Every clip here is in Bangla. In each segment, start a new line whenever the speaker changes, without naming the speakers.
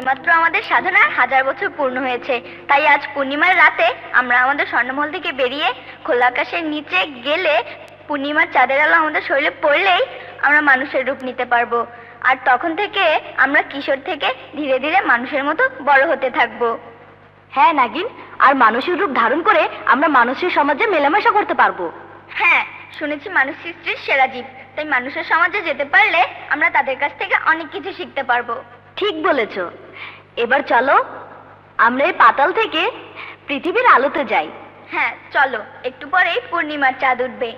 সবেমাত্র আমাদের সাধনার 1000 বছর পূর্ণ হয়েছে। তাই আজ পূর্ণিমার রাতে আমরা আমাদের স্বর্ণমহল থেকে বেরিয়ে খোলা আকাশের নিচে গেলে পূর্ণিমার চাঁদের আলো আমাদের শরীরে পড়লেই আমরা মানুষের রূপ নিতে পারবো। আর তখন থেকে আমরা কিশোর থেকে ধীরে ধীরে মানুষের মতো বড় হতে থাকবো।
হ্যাঁ নাগিন, আর মানুষের রূপ ধারণ করে আমরা মানুষের সমাজে মেলামেশা করতে পারবো।
হ্যাঁ, শুনেছি মানুষ সৃষ্টির সেরা জীব, তাই মানুষের সমাজে যেতে পারলে আমরা তাদের কাছ থেকে অনেক কিছু শিখতে পারবো।
ঠিক বলেছো। এবার চলো আমরা এই পাতাল থেকে পৃথিবীর আলোতে যাই।
হ্যাঁ চলো, একটু পরেই পূর্ণিমার চাঁদ উঠবে।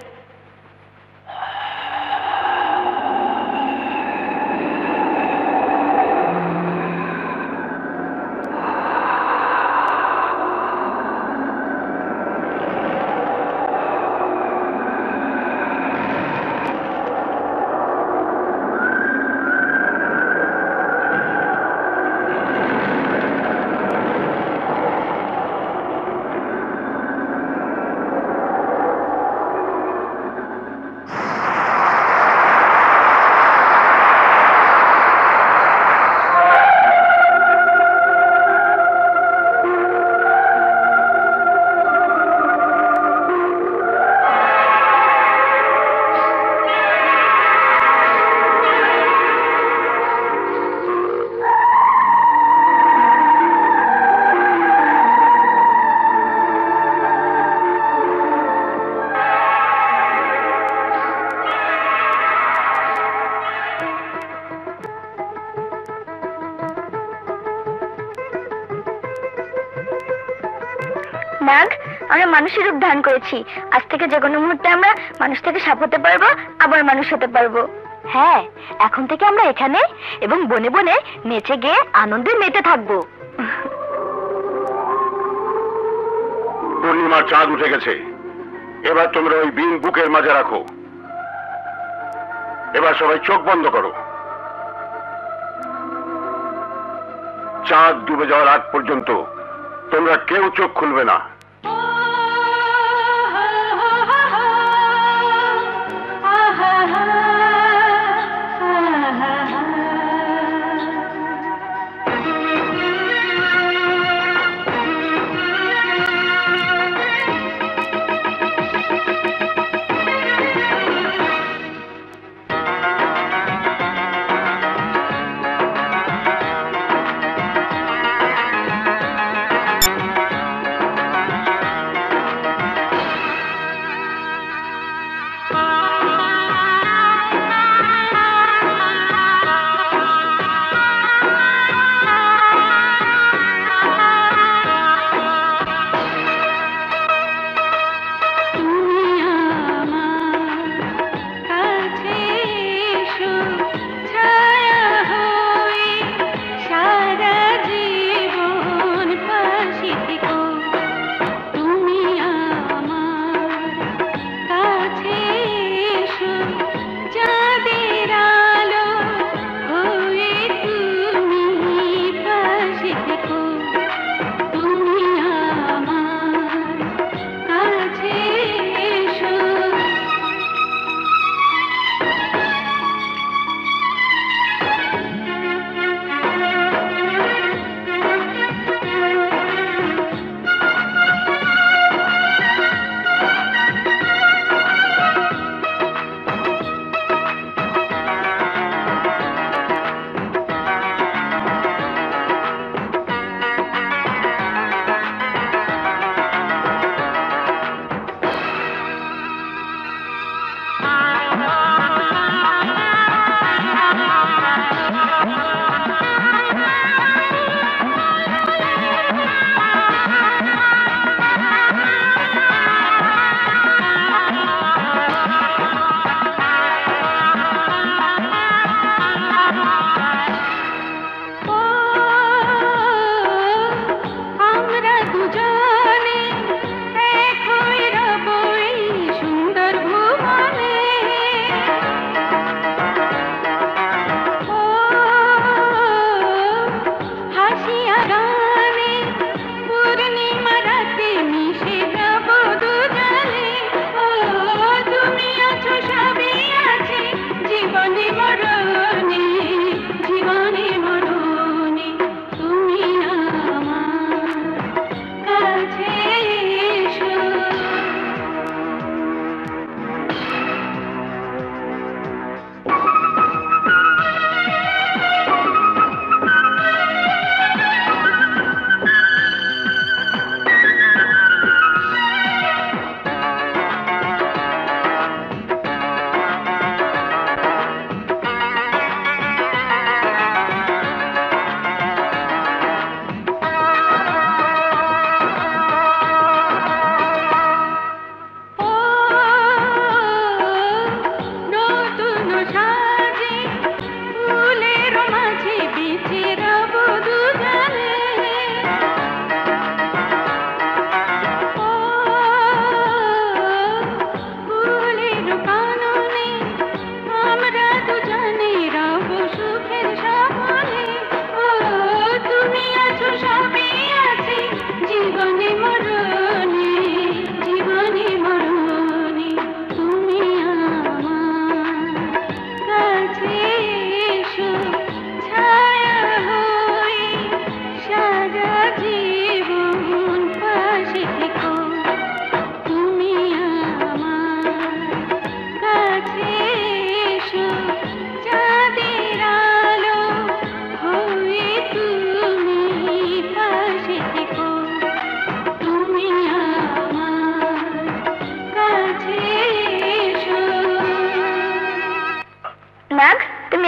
নাগ, আমরা মানুষের রূপ ধারণ করেছি। আজ থেকে যে কোনো মুহূর্তে আমরা মানুষ থেকে সাপ হতে পারবো, আবার মানুষ হতে পারবো।
হ্যাঁ, এখন থেকে আমরা এখানে এবং বনে বনে নেচে গিয়ে আনন্দে মেতে থাকবো।
পূর্ণিমার চাঁদ উঠে গেছে। এবার তোমরা ওই বিন বুকের মাঝে রাখো। এবার সবাই চোখ বন্ধ করো। চাঁদ ডুবে যাওয়ার আগ পর্যন্ত তোমরা কেউ চোখ খুলবে না।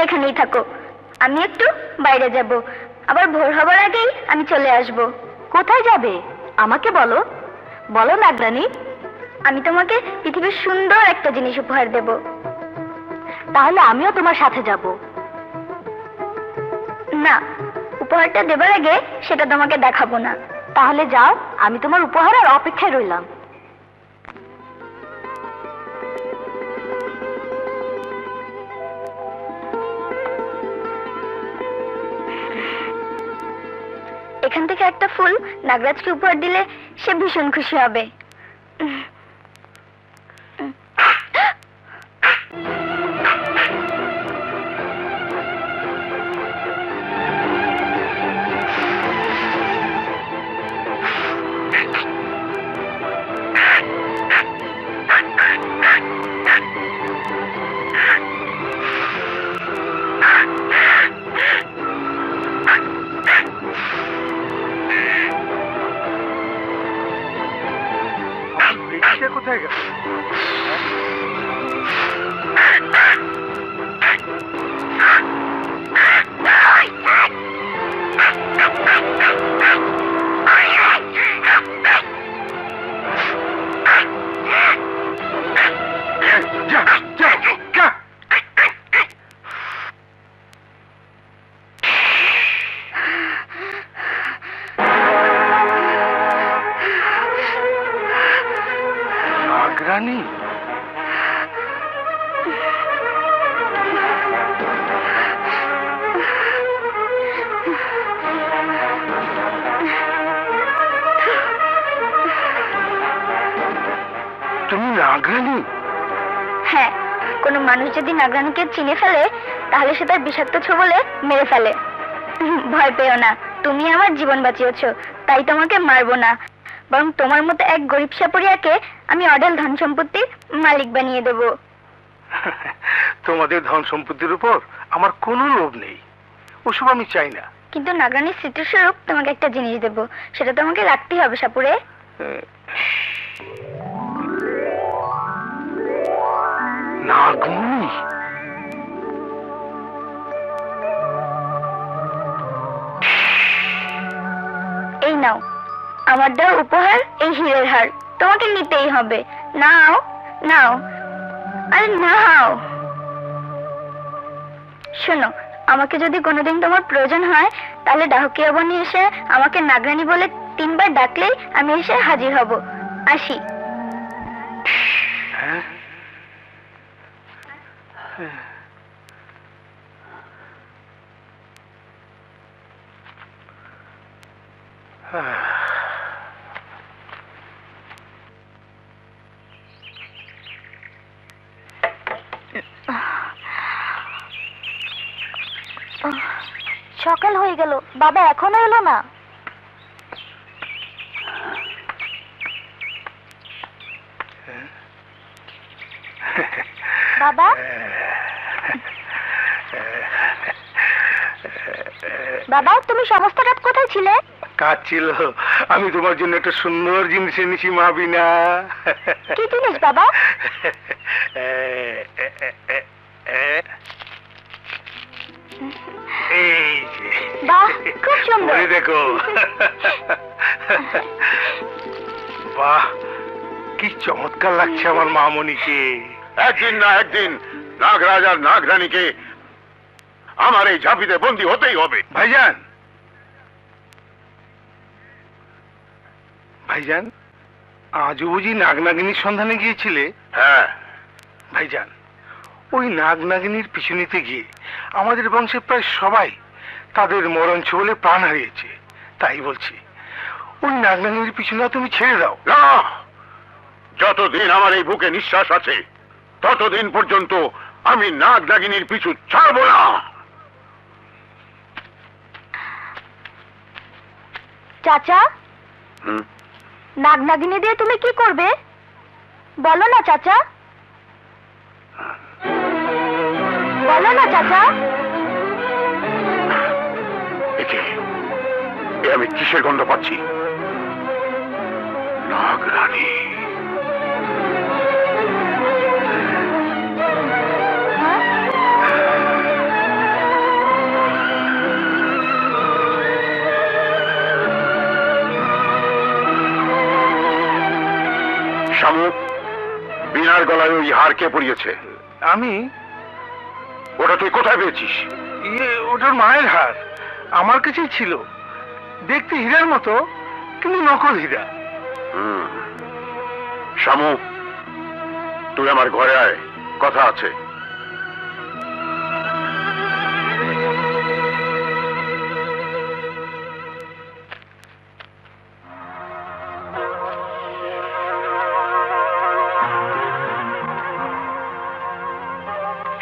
এখানেই থাকো, আমি একটু বাইরে যাব, আবার ভোর হবার আগেই আমি চলে আসব।
কোথায় যাবে আমাকে বলো, বলো নাগরানী।
আমি তোমাকে পৃথিবীর সুন্দর একটা জিনিস উপহার দেব।
তাহলে আমিও তোমার সাথে যাব।
না, উপহারটা দেবার আগে সেটা তোমাকে দেখাবো না।
তাহলে যাও, আমি তোমার উপহারের অপেক্ষায় রইলাম।
এখান থেকে একটা ফুল নাগরাজকে উপহার দিলে সে ভীষণ খুশি হবে।
কোথায় গেল? নাগরানী, তুমি নাগরানী?
হ্যাঁ, কোনো মানুষ যদি নাগরানীকে চিনে ফেলে তাহলে সে তার বিষাক্ত ছোবলে মেরে ফেলে। ভয় পেও না, তুমি আমার জীবন বাঁচিয়েছো, তাই তোমাকে মারবো না, বরং তোমার মতো এক গরিব সাপরিয়াকে আমি অঢেল ধন সম্পত্তির মালিক বানিয়ে দেব।
তোমাদের ধন সম্পত্তির উপর আমার কোনো লোভ নেই, ওসব আমি চাই না।
কিন্তু নাগরানীর স্মৃতিস্বরূপ তোমাকে একটা জিনিস দেব, সেটা তোমাকে রাখতেই হবে সাপুরে।
নাগমণি?
এই নাও আমার দেওয়া উপহার, এই হীরের হার তোমাকে নিতেই হবে। নাও নাও, আরে নাও। শোনো, আমাকে যদি কোনোদিন তোমার প্রয়োজন হয় তাহলে ডাহকিয়া বনে এসে আমাকে নাগরানী বলে 3 বার ডাকলেই আমি এসে হাজির হব। আসি।
সকাল হয়ে গেল, বাবা এখনো এলো না। বাবা, বাবা তুমি সমস্ত রাত কোথায় ছিলে?
কাজ ছিল, আমি তোমার জন্য একটা সুন্দর জিনিস এনেছি মাবিনা।
কি জিনিস বাবা?
এই যে,
বাহ, খুব সুন্দর।
ওই দেখো। বাহ, কি চমৎকার লাগছে আমার মামনিকে। একদিন না একদিন নাগরাজ আর নাগরানীকে আমার এই ঝাঁপিতে বন্দী হতেই হবে। ভাইজান, ভাইজান, আজও বুঝি নাগনাগিনীর সন্ধানে গিয়েছিলে? হ্যাঁ ভাইজান, ওই নাগনাগিনীর পিছু নিতে গিয়ে আমাদের বংশের প্রায় সবাই তাদের মরণ ছোবলে প্রাণ হারিয়েছে। তাই বলছি, ওই নাগনাগিনীর পিছু না তুমি ছেড়ে দাও। না, যতদিন আমার এই বুকে নিঃশ্বাস আছে ততদিন পর্যন্ত আমি নাগনাগিনীর পিছু ছাড়বো না।
চাচা, নাগনাগিনী দিয়ে তুমি কি করবে বলো না চাচা, বলো না চাচা।
আমি কিসের গন্ধ পাচ্ছি? নাগরানী।
ওই হার কে পরিয়েছে?
আমি।
ওটা তুই কোথায় পেয়েছিস?
ওটার মায়ের হার আমার কাছেই ছিল। দেখতে হীরার মতো, কিন্তু নকল হীরা।
শামু, তুই আমার ঘরে আয়, কথা আছে।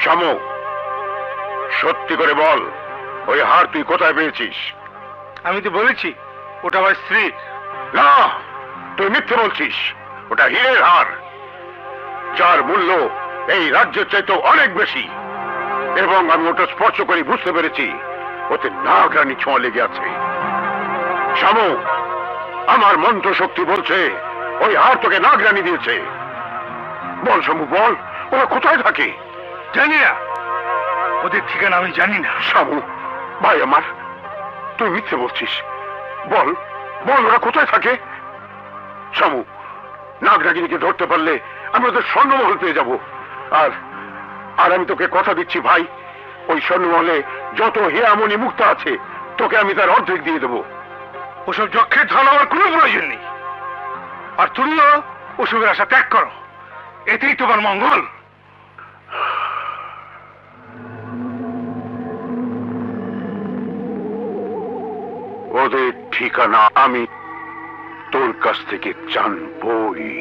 শামু, সত্যি করে বল, ওই হার তুই কোথায় পেয়েছিস?
আমি তো বলেছি ওটা আমার স্ত্রীর।
না, তুই মিথ্যে বলছিস। ওটা হীরের হার, যার মূল্য এই রাজ্যের চাইতেও অনেক বেশি। এবং আমি ওটা স্পর্শ করে বুঝতে পেরেছি ওতে নাগরানী ছোঁয়া লেগে আছে। শামু, আমার মন্ত্র শক্তি বলছে ওই হার তোকে নাগরানী দিয়েছে। বল শামু, বল, ওরা কোথায় থাকে?
জানি না, ওদের ঠিকানা আমি জানি না।
শামু ভাই আমার, তুই মিথ্যে বলছিস। বল বল, ওরা কোথায় থাকে? শামু, নাগরাগিনীকে ধরতে পারলে আমি ওদের স্বর্ণমহল পেয়ে যাব। আর আর আমি তোকে কথা দিচ্ছি ভাই, ওই স্বর্ণমহলে যত হীরামণি মুক্তা আছে তোকে আমি তার অর্ধেক দিয়ে দেবো।
ওসব যক্ষের ধন আমার কোনো প্রয়োজন নেই। আর তুমিও ওসবের আশা ত্যাগ করো, এতেই তোমার মঙ্গল।
ওদের ঠিকানা আমি তোর কাছ থেকে জানবই।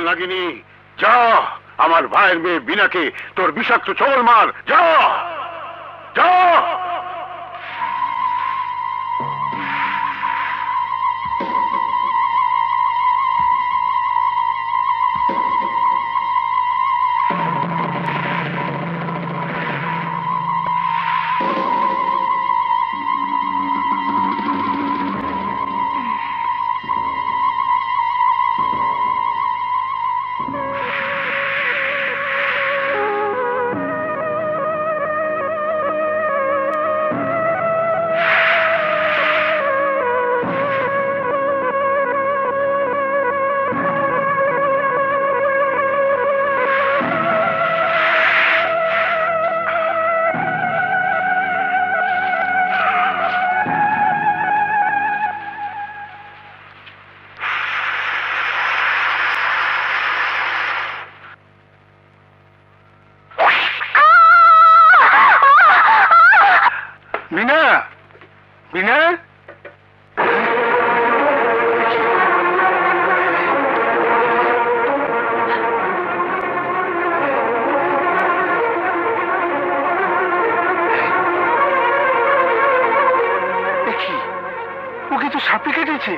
নাগিনী, যা আমার ভাইয়ের মেয়ে বিনাকে তোর বিষাক্ত ছোবল মার। যা যা।
বিনা, বিনা, ওকে তো সাপে কেটেছে।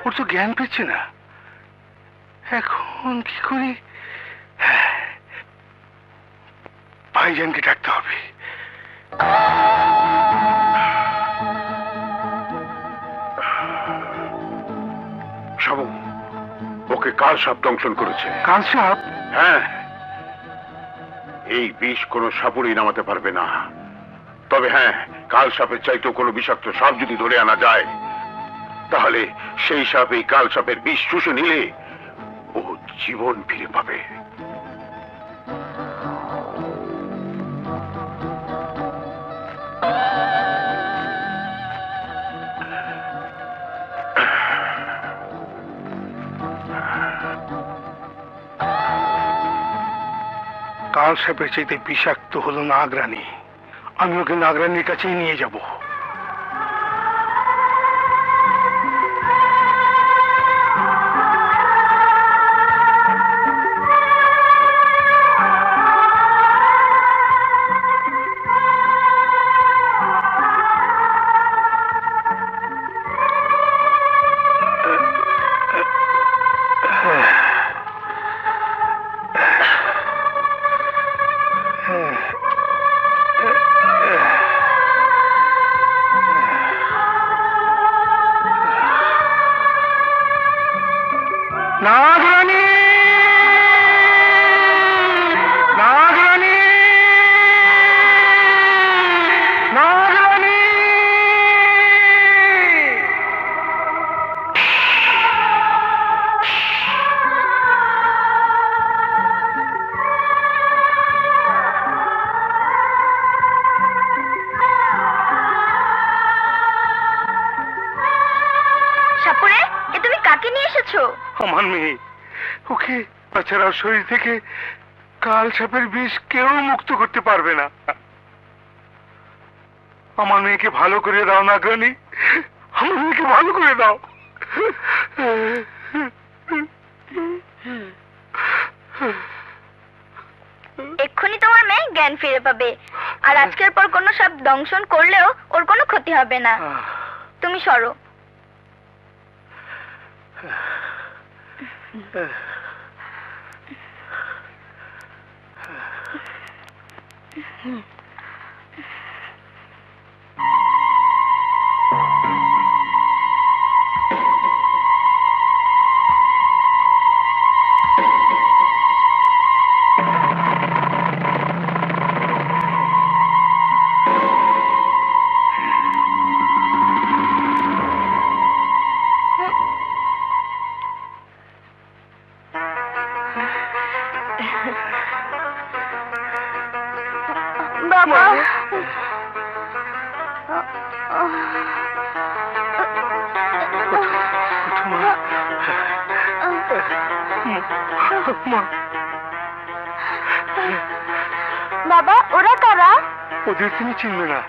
ওর তো জ্ঞান পেচ্ছে না, এখন কি করি? ভাইজানকে ডাকতে হবে।
সাবু, ওকে কাল সাপ দংশন করেছে।
কাল সাপ?
হ্যাঁ, এই বিষ কোনো সাপুরই নামাতে পারবে না। তবে হ্যাঁ, কাল সাপের চাইতেও কোনো বিষাক্ত সাপ যদি ধরে আনা যায়, তাহলে সেই সাপ এই কাল সাপের বিষ শুষে নিলে ও জীবন ফিরে পাবে।
কাল সাপের চাইতে বিষাক্ত হলো নাগরানী। আমি ওকে নাগরানীর কাছেই নিয়ে যাব। নাগরানী, নাগরানী, নাগরানী।
সাপুরে, এ তুমি কাকে নিয়ে এসেছো?
আমার মেয়ে। ওকে তাছাড়া শরীর থেকে কাল সাপের বিষ কেউ মুক্ত করতে পারবে না। আমার মেয়েকে ভালো করে দাও নাগরানী, আমার মেয়েকে ভালো করে দাও।
এক্ষুনি তোমার মেয়ে জ্ঞান ফিরে পাবে। আর আজকের পর কোনো সাপ দংশন করলেও ওর কোনো ক্ষতি হবে না। তুমি সরো।
বাবা, বাবা, ওরা কারা?
ওদের তুমি চিনবে না,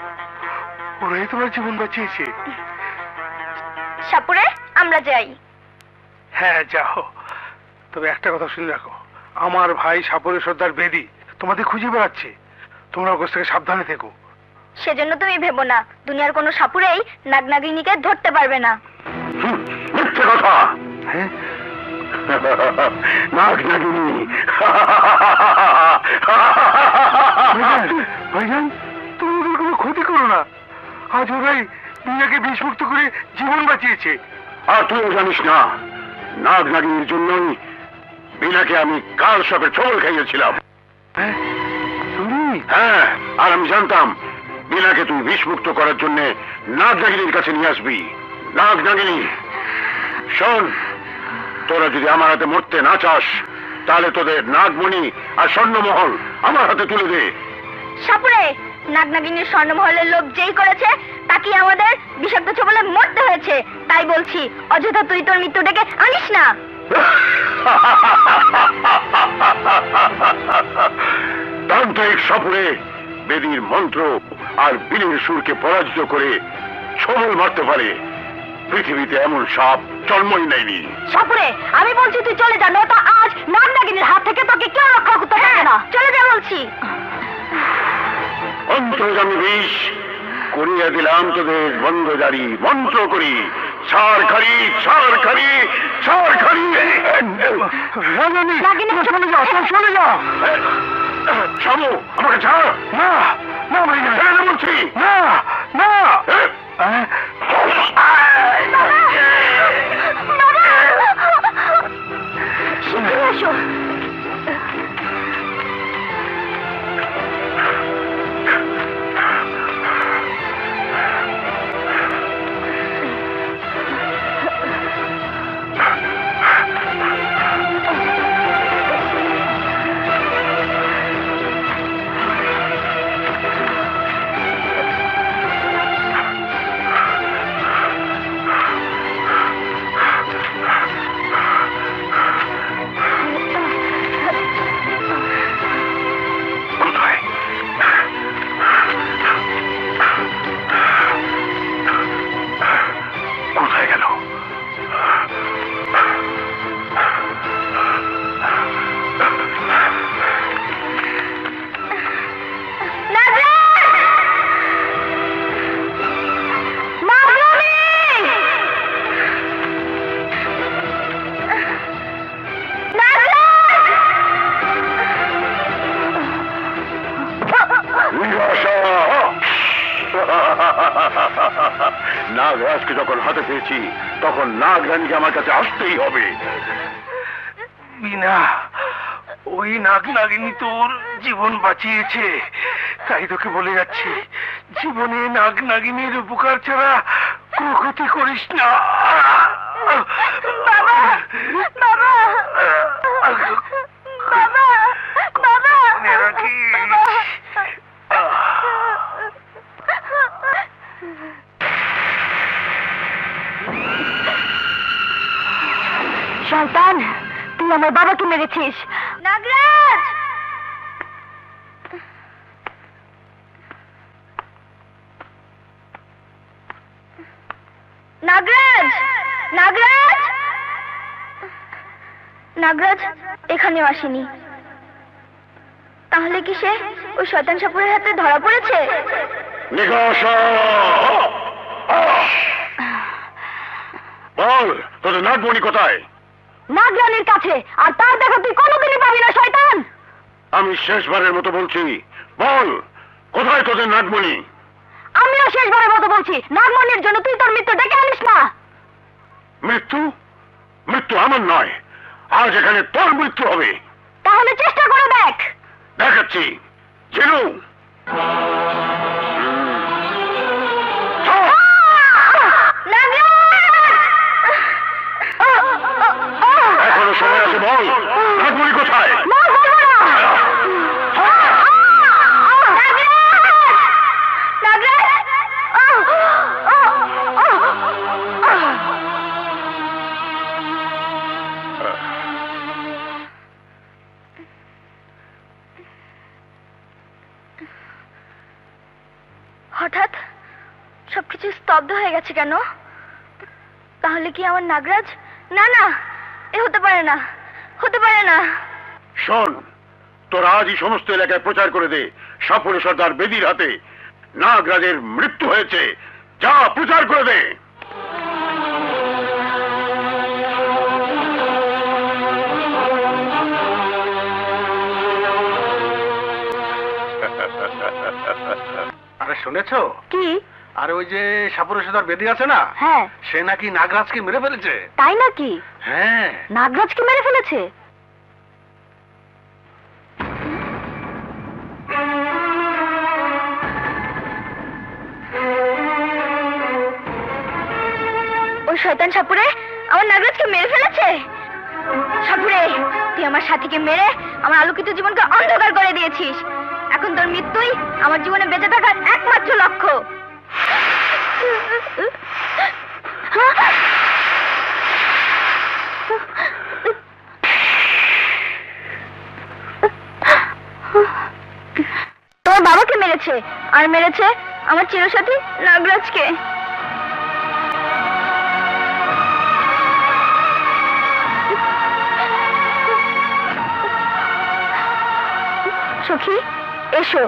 ওরাই তোমার জীবন বাঁচিয়েছে।
সাপুরে, আমরা যাই।
হ্যাঁ যাও, তবে একটা কথা শুনে রাখো, আমার ভাই সাপুরে সর্দার বেদি তোমাদের খুঁজে বেড়াচ্ছে। তোমরা ওর কাছ থেকে সাবধানে থেকো।
সেজন্য তুমি ভেবো না, দুনিয়ার কোনো সাপুরেই নাগনাগিনীকে ধরতে পারবে না।
মিথ্যে কথা।
হ্যাঁ,
নাগনাগিনী।
ভাইজান, তুমি ওদের কোনো ক্ষতি করো না। আজ ওরাই দুনিয়াকে বিষমুক্ত করে জীবন বাঁচিয়েছে।
আর তুইও জানিস না, নাগনাগিনীর জন্যই বিনাকে আমি কাল সাপের ছবল খাইয়েছিলাম।
হ্যাঁ, তুমি?
হ্যাঁ, আর আমি জানতাম বিনাকে তুই বিষমুক্ত করার জন্য নাগনাগিনীর কাছে নিয়ে আসবি। নাগনাগিনী, শোন, তোরা যদি আমার হাতে মরতে না চাস, তাহলে তোদের নাগমণি আর স্বর্ণমহল আমার হাতে তুলে দে।
সাপুরে, নাগনাগিনীর স্বর্ণমহলের লোভ যেই করেছে তাকে আমাদের বিষাক্ত ছবলে মরতে হয়েছে। তাই বলছি, অযথা তুই তোর মৃত্যু ডেকে আনিস না।
তান্ত্রিক সাপুরে বেদির মন্ত্র আর বিলের সুরকে পরাজিত করে ছবল মারতে পারে। পৃথিবীতে এমন সাপ জন্মই নেয়নি।
সাপুরে, আমি বলছি তুই চলে যা, নয়তো আজ নাগনাগিনীর হাত থেকে তোকে কেউ রক্ষা করতে পারবে না।
চলে যা বলছি।
অন্তর্জামী বিষ করিয়া দিলাম তোদের বন্ধ জারি। মন্ত্র করি, ছাড় খারি, ছাড় খারি, ছাড় খারি।
চলে যাও, চলে যাও।
শামু, আমাকে ছাড়।
না না ভাইজান,
ছেড়ে দে বলছি।
না না।
শিগগিরই এসো।
কোথায়? কোথায় গেল?
নাগরাজকে যখন হাতে পেয়েছি তখন নাগরানীকে আমার কাছে আসতেই হবে।
বিনা, ওই নাগ নাগিনী তোর জীবন বাঁচিয়েছে, তাই তোকে বলে যাচ্ছি, জীবনে নাগ নাগিনীর উপকার ছাড়া কোনো ক্ষতি করিস না।
বাবা, বাবা, বাবা, বাবা,
মনে রাখিস।
শয়তান, তুই আমার বাবাকে মেরেছিস।
নাগরাজ! নাগরাজ! নাগরাজ! নাগরাজ এখানেও আসেনি, তাহলে কি সে ওই শয়তান সাপুরের হাতে ধরা পড়েছে?
নিগাশা! বল, তোদের নাগমণি কোথায়?
নাগরানীর কাছে, আর তার দেখা তুই কোনোদিনই পাবি না শয়তান।
আমি শেষবারের মতো বলছি, বল কোথায় তোদের নাগমণি?
আমিও শেষবারের মতো বলছি, নাগমণির জন্য তুই তোর মৃত্যু ডেকে আনিস না।
মৃত্যু? মৃত্যু আমার নয়, আজ এখানে তোর মৃত্যু হবে।
তাহলে চেষ্টা করে দেখ।
দেখাচ্ছি। জিনু, এখনো সময় আছে, বল নাগমণি কোথায়?
হঠাৎ সবকিছু স্তব্ধ হয়ে গেছে কেন? তাহলে কি আমার নাগরাজ? না না, এ হতে পারে না, হতে পারে না।
শোন, তোর আজই সমস্ত এলাকায় প্রচার করে দে, সাপুরে সর্দার বেদির হাতে নাগরাজের মৃত্যু হয়েছে। যা, প্রচার করে দে।
আরে শুনেছো?
কি?
আর ওই যে সাপুরের সর্দার বেদি আছে না,
হ্যাঁ।
সে নাকি নাগরাজকে মেরে ফেলেছে।
তাই নাকি?
হ্যাঁ।
নাগরাজকে মেরে ফেলেছে?
ওই শয়তান সাপুরে আমার নাগরাজকে মেরে ফেলেছে। সাপুরে, তুই আমার সাথীকে মেরে আমার আলোকিত জীবনকে অন্ধকার করে দিয়েছিস। এখন তোর মৃত্যুই আমার জীবনে বেঁচে থাকার একমাত্র লক্ষ্য। তোর বাবাকে মেরেছে, আর মেরেছে আমার চিরসাথী নাগরাজকে। সখী, এসো,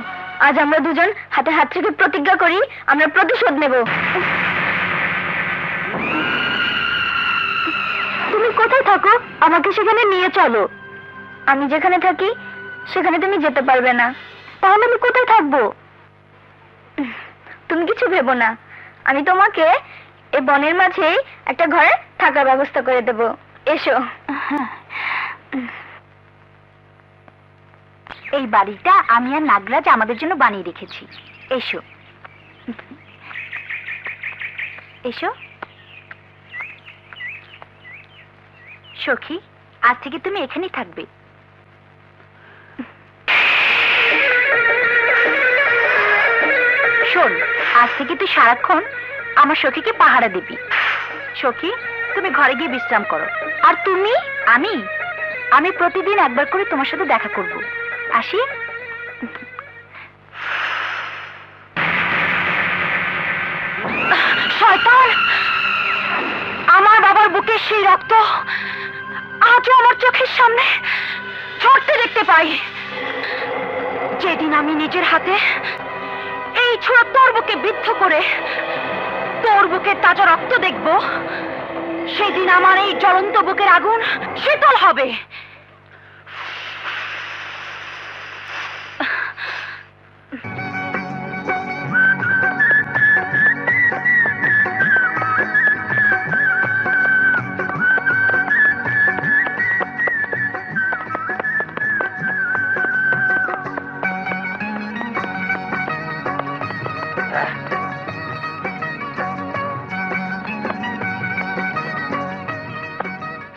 আজ আমরা দুজন হাতে হাত রেখে প্রতিজ্ঞা করি আমরা প্রতিশোধ নেব।
তুমি কোথায় থাকো? আমাকে সেখানে নিয়ে চলো।
আমি যেখানে থাকি সেখানে তুমি যেতে পারবে না। তাহলে আমি কোথায় থাকবো? তুমি কিছু ভেবো না, আমি তোমাকে এই বনের মাঝেই একটা ঘরে থাকার ব্যবস্থা করে দেব। এসো।
এই বাড়িটা আমি আর নাগরাজ আমাদের জন্য বানিয়ে রেখেছি। এসো এসো সখী, আজ থেকে তুমি এখানেই থাকবে। শোন, আজ থেকে তুই সারাক্ষণ আমার সখীকে পাহারা দিবি। সখী, তুমি ঘরে গিয়ে বিশ্রাম করো। আর তুমি? আমি প্রতিদিন একবার করে তোমার সাথে দেখা করব। আসি। শয়তান! আমার বাবার বুকের সেই রক্ত আজও আমার চোখের সামনে ঝরতে দেখতে পাই। যেদিন আমি নিজের হাতে এই ছোড়া তোর বুকে বিদ্ধ করে তোর বুকের তাজা রক্ত দেখব, সেদিন আমার এই জ্বলন্ত বুকের আগুন শীতল হবে।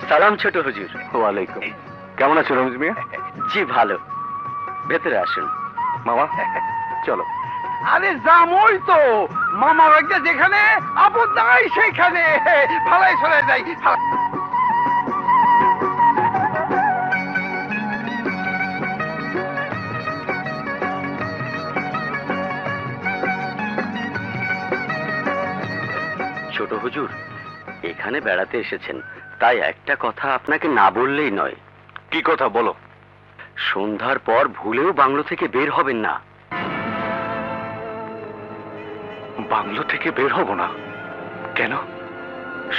সালাম ছোট হুজুর।
ওয়ালাইকুম। কেমন আছো রমেশ মিয়া?
জি ভালো, ভেতরে আসুন।
মামা চলো।
আরে জামই তো, মামা বাড়িতে যেখানে আপদ নাই সেইখানে ভালাই চলে যাই।
ছোট হুজুর, এখানে বেড়াতে এসেছেন, তাই একটা কথা আপনাকে না বললেই নয়।
কি কথা বলো?
সন্ধ্যার পর ভুলেও বাংলো থেকে বের হবেন না।
বাংলো থেকে বের হব না? কেন?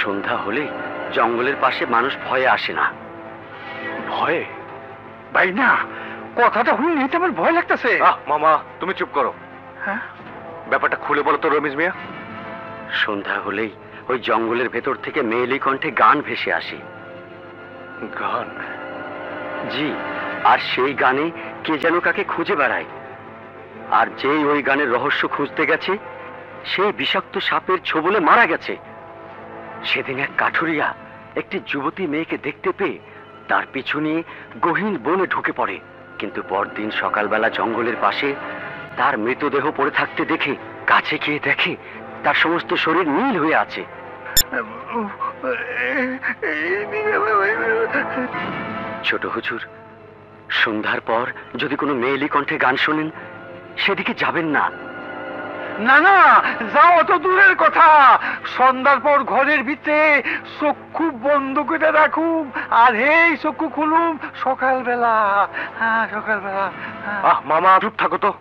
সন্ধ্যা হলে জঙ্গলের পাশে মানুষ ভয়ে আসে না।
ভয়ে?
ভাই না, কথাটা শুনে তো আমার ভয় লাগতেছে।
মামা তুমি চুপ করো।
হ্যাঁ,
ব্যাপারটা খুলে বলো তো রমেশ মিয়া।
সন্ধ্যা হলেই ওই জঙ্গলের ভেতর থেকে মেয়েলি কণ্ঠে গান ভেসে আসে।
গান?
জি, আর সেই গানে কে যেন কাকে খুঁজে বেড়ায়। আর যেই ওই গানের রহস্য খুঁজতে গেছে, সেই বিষাক্ত সাপের ছোবলে মারা গেছে। সেদিন এক কাঠুরিয়া একটি যুবতী মেয়েকে দেখতে পেয়ে তার পিছু নিয়ে গহীন বনে ঢুকে পড়ে, কিন্তু পরদিন সকালবেলা জঙ্গলের পাশে তার মৃতদেহ পড়ে থাকতে দেখে কাছে গিয়ে দেখে তার সমস্ত শরীর নীল হয়ে আছে। ছোট হুজুর, সন্ধ্যার পর যদি কোনো মেয়েলি কণ্ঠে গান শোনেন, সেদিকে যাবেন না।
না না, যাও, অত দূরের কথা। সন্ধ্যার পর ঘরের ভিতরে চক্ষু বন্ধ করে রাখুম, আর এই চক্ষু খুলুম সকালবেলা। হ্যাঁ, সকালবেলা।
মামা চুপ থাকো তো।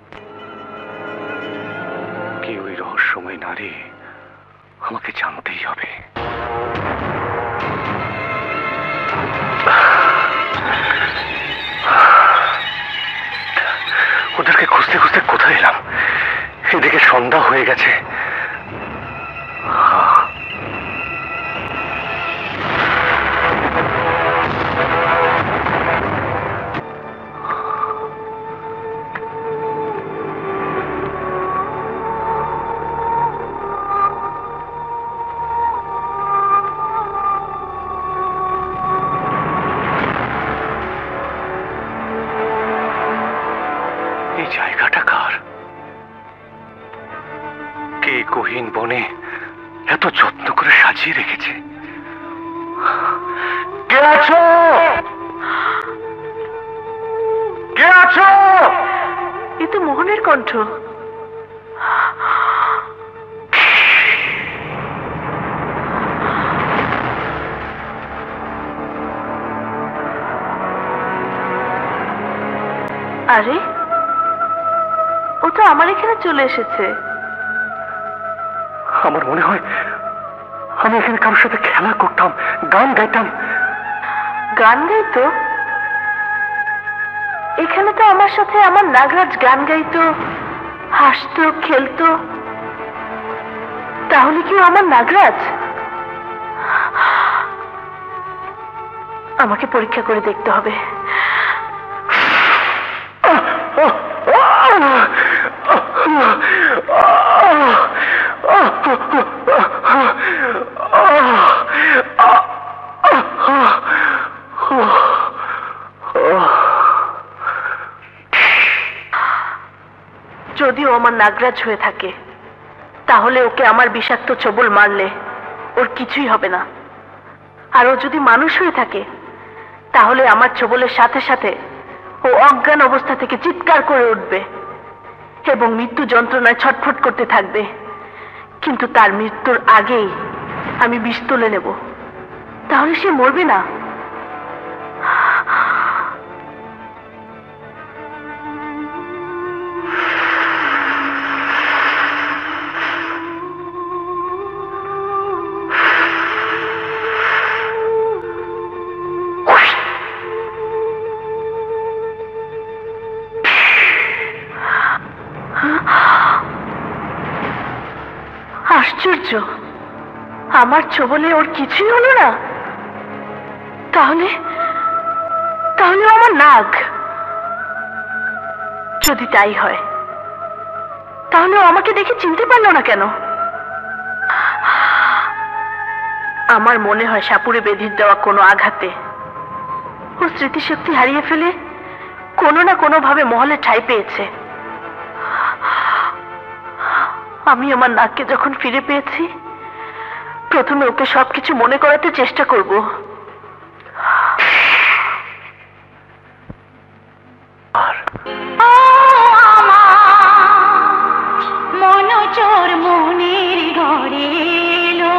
কে ওই রহস্যময় নারী, আমাকে জানতেই হবে। ওদেরকে খুঁজতে খুঁজতে কোথায় এলাম? এদিকে সন্ধ্যা হয়ে গেছে। এই জায়গাটা কার? কে গহীন বনে এত যত্ন করে সাজিয়ে রেখেছে? কে আছো? কে আছো?
এ তো মোহনের কণ্ঠ। আরে, ও তো আমার এখানে চলে এসেছে।
আমার মনে হয় আমি এখানে কারোর সাথে খেলা করতাম, গান গাইতাম।
গান গাইতো? এখানে তো আমার সাথে আমার নাগরাজ গান গাইতো, হাসতো, খেলতো। তাহলে কি ও আমার নাগরাজ? আমাকে পরীক্ষা করে দেখতে হবে। যদিও আমার নাগরাজ হয়ে থাকে, তাহলে ওকে আমার বিষাক্ত ছোবল মারলে ওর কিছুই হবে না। আর ও যদি মানুষ হয়ে থাকে, তাহলে আমার ছোবলের সাথে সাথে ও অজ্ঞান অবস্থা থেকে চিৎকার করে উঠবে এবং মৃত্যু যন্ত্রণায় ছটফট করতে থাকবে। কিন্তু তার মৃত্যুর আগেই আমি বিষ তুলে নেব, তাহলে সে মরবে না। আশ্চর্য, আমার ছোবলে ওর কিছুই হলো না। তাহলে তাহলে ও আমার নাগ। যদি তাই হয়, তাহলে ও আমাকে দেখে চিনতে পারলো না কেন? আমার মনে হয় সাপুড়ে বেঁধির দেওয়া কোনো আঘাতে ও স্মৃতিশক্তি হারিয়ে ফেলে কোনো না কোনো ভাবে মহলে ঠাঁই পেয়েছে। আমি আমার নাককে যখন ফিরে পেয়েছি, প্রথমে ওকে সবকিছু মনে করাতে চেষ্টা করব।
মনোচোর মনের ঘরে এলো,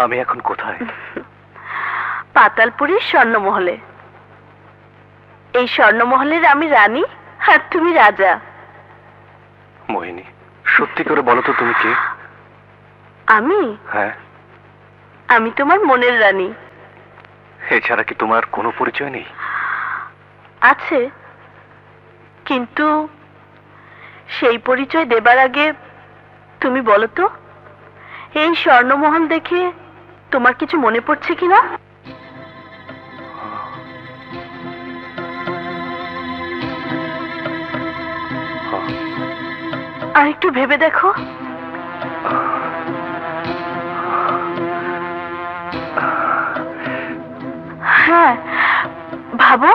আমি এখন কোথায়?
পাতালপুরীর স্বর্ণমহলে। এই স্বর্ণমহলের আমি রানী আর তুমি রাজা।
মোহিনী, সত্যি করে বলো তো তুমি কে?
আমি
হ্যাঁ।
আমি তোমার মনের রানী।
এছাড়া কি তোমার কোনো পরিচয় নেই?
আছে, কিন্তু সেই পরিচয় দেবার আগে তুমি বলো তো, এই স্বর্ণমহল দেখে তোমার কিছু মনে পড়ছে কিনা? আর একটু ভেবে দেখো। হ্যাঁ, ভাবো।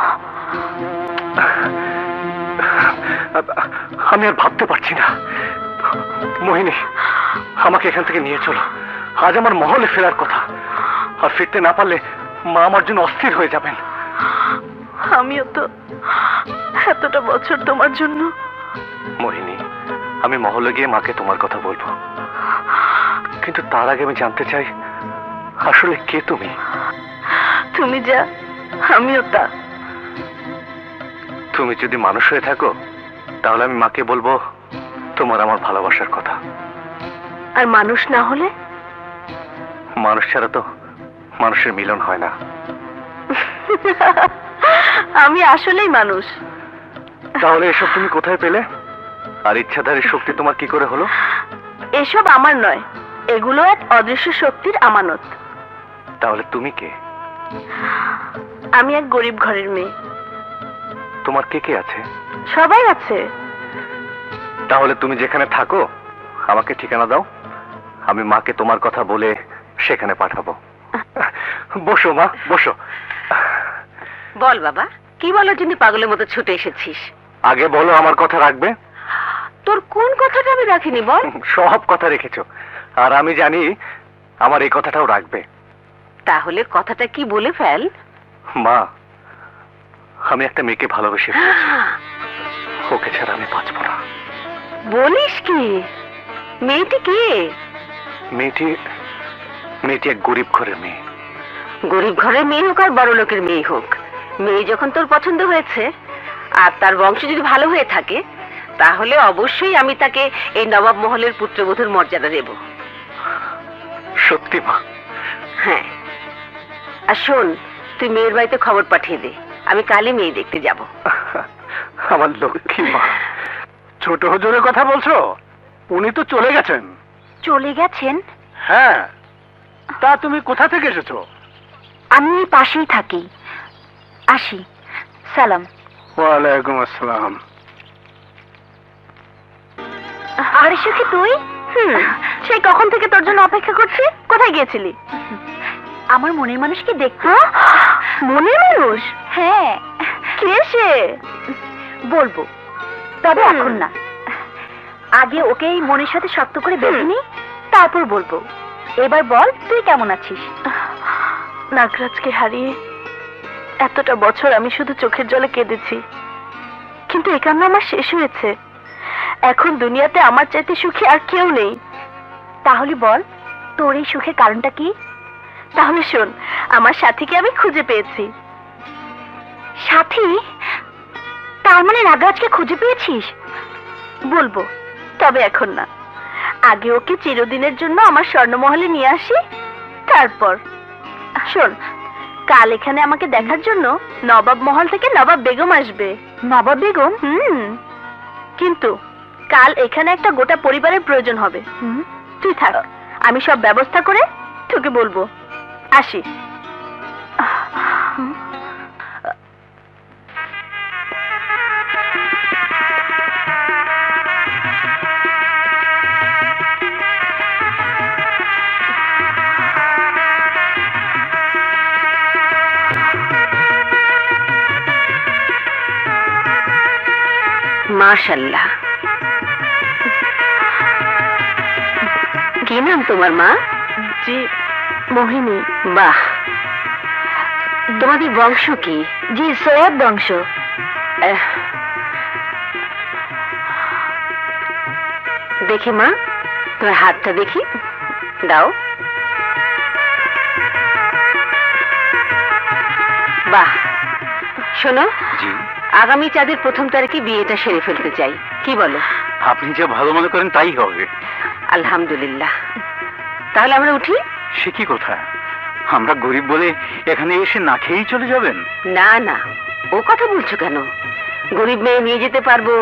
আমি আর ভাবতে পারছি না। মোহিনী, আমাকে এখান থেকে নিয়ে চলো। আজ আমার মহলে ফেরার কথা, আর ফিরতে না পারলে মা আমার জন্য অস্থির হয়ে যাবেন।
আমিও তো এতটা বছর তোমার জন্য।
মোহিনী, আমি মহলে গিয়ে মাকে তোমার কথা বলবো, কিন্তু তার আগে আমি জানতে চাই আসলে কে তুমি?
তুমি যা আমিও তা।
তুমি যদি মানুষ হয়ে থাকো তাহলে আমি মাকে বলবো তোমার আমার ভালোবাসার কথা।
আর মানুষ না হলে?
মানুষ ছাড়া তো মানুষের মিলন হয় না।
আমি আসলেই মানুষ।
তাহলে এসব তুমি কোথায় পেলে? আর ইচ্ছাধারীর শক্তি তোমার কি করে হলো?
এসব আমার নয়, এগুলো এক অদৃশ্য শক্তির আমানত।
তাহলে তুমি কে?
আমি এক গরিব ঘরের মেয়ে।
তোমার কে কে আছে?
সবাই আছে।
তাহলে তুমি যেখানে থাকো আমাকে ঠিকানা দাও, আমি মাকে তোমার কথা বলে সেখানে পাঠাবো। বসো মা, বসো।
বল বাবা, কি বলার জন্য পাগলের মতো ছুটে এসেছিস?
আগে বলো আমার কথা রাখবে?
তোর কোন কথাটা আমি রাখিনি বল?
সব কথা রেখেছো, আর আমি জানি আমার এই কথাটাও রাখবে।
তাহলে কথাটা কি বলে ফেল।
মা, আমি একটা মেয়েকে ভালোবেসে ফেলেছি। ওকে ছাড়া আমি বাঁচবো না।
বলিস কি? মেয়েটি কে?
মেয়েটি এক গরিব ঘরের মেয়ে।
গরিব ঘরের মেয়ে হোক আর বড় লোকের মেয়ে হোক, মেয়ে যখন তোর পছন্দ হয়েছে আর তার বংশ যদি ভালো হয়ে থাকে, তাহলে অবশ্যই আমি তাকে এই নবাব মহলের পুত্রবধূর মর্যাদা দেব।
সত্যি মা?
হ্যাঁ। আর শোন, তুই মেয়ের বাড়িতে খবর পাঠিয়ে দে, আমি কালই মেয়ে দেখতে যাব।
আমার লক্ষ্মী মা।
ছোট হুজুরের কথা বলছো? উনি তো চলে গেছেন।
চলে গেছেন?
হ্যাঁ। তা তুমি কোথা থেকে এসেছো?
আমি পাশেই থাকি। আসি। সালাম।
ওয়ালাইকুম আসসালাম।
আরে সুখী, তুই? সেই কখন থেকে তোর জন্য অপেক্ষা করছি। কোথায় গিয়েছিলি? আমার মনের মানুষকে দেখতে। মনের মানুষ? হ্যাঁ। কে সে? বলবো, তবে এখন না। আগে ওকে এই মনের সাথে শক্ত করে বেঁধে নি, তারপর বলবো। এবার বল, তুই কেমন আছিস? নাগরাজকে হারিয়ে এতটা বছর আমি শুধু চোখের জলে কেঁদেছি, কিন্তু এ কান্না আমার শেষ হয়েছে। এখন দুনিয়াতে আমার চাইতে সুখী আর কেউ নেই। তাহলে বল, তোর এই সুখের কারণটা কি? তাহলে শোন, আমার সাথীকে আমি খুঁজে পেয়েছি। সাথী? তার মানে নাগরাজকে খুঁজে পেয়েছিস? বলবো, তবে এখন না। আগে ওকে চিরদিনের জন্য আমার স্বর্ণমহলে নিয়ে আসি, তারপর। শোন, কাল এখানে আমাকে দেখার জন্য নবাব মহল থেকে নবাব বেগম আসবে। নবাব বেগম? কিন্তু কাল এখানে একটা গোটা পরিবারের প্রয়োজন হবে। তুই থাক, আমি সব ব্যবস্থা করে তোকে বলবো। আসি। মাশাআল্লাহ। কি নাম তোমার মা? জি, মোহিনী। বাহ, তোমাদের বংশ কি? জি, সৈয়দ বংশ। দেখি মা, তোমার হাতটা দেখি, দাও। বাহ, শোনো,
জি,
আগামী চাঁদের 1 তারিখে বিয়েটা সেরে ফেলতে চাই, কি বলো?
আপনি যা ভালো মনে করেন তাই হবে।
আলহামদুলিল্লাহ। তাহলে আমরা উঠি?
সে কি কথা, আমরা গরিব বলে এখানে এসে না খেয়েই চলে যাবেন?
না না, ও কথা বলছো কেন? গরিব মেয়ে নিয়ে যেতে পারবো,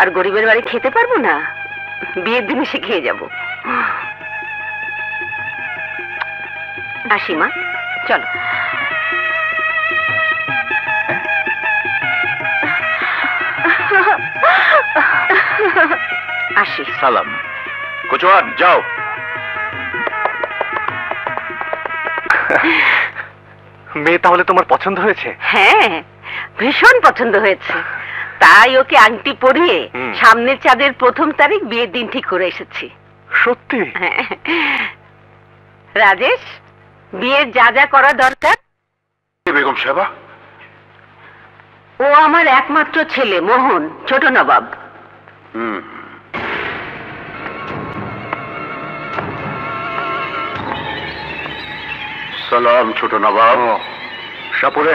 আর গরিবের বাড়ি খেতে পারবো না? বিয়ের দিন এসে খেয়ে যাবো। আসি মা, চলো। আসি।
সালাম। কোচওয়ান, যাও। মেয়ে তাহলে তোমার পছন্দ হয়েছে?
হ্যাঁ, ভীষণ পছন্দ হয়েছে। তাই ওকে আংটি পরিয়ে সামনের চাঁদের 1 তারিখ বিয়ের দিন ঠিক করে এসেছি।
সত্যি?
হ্যাঁ। রাজেশ, বিয়ের যা যা করা দরকার।
বেগম সাহেবা,
ও আমার একমাত্র ছেলে মোহন, ছোট নবাব।
সালাম ছোট নবাব।
সাপুরে,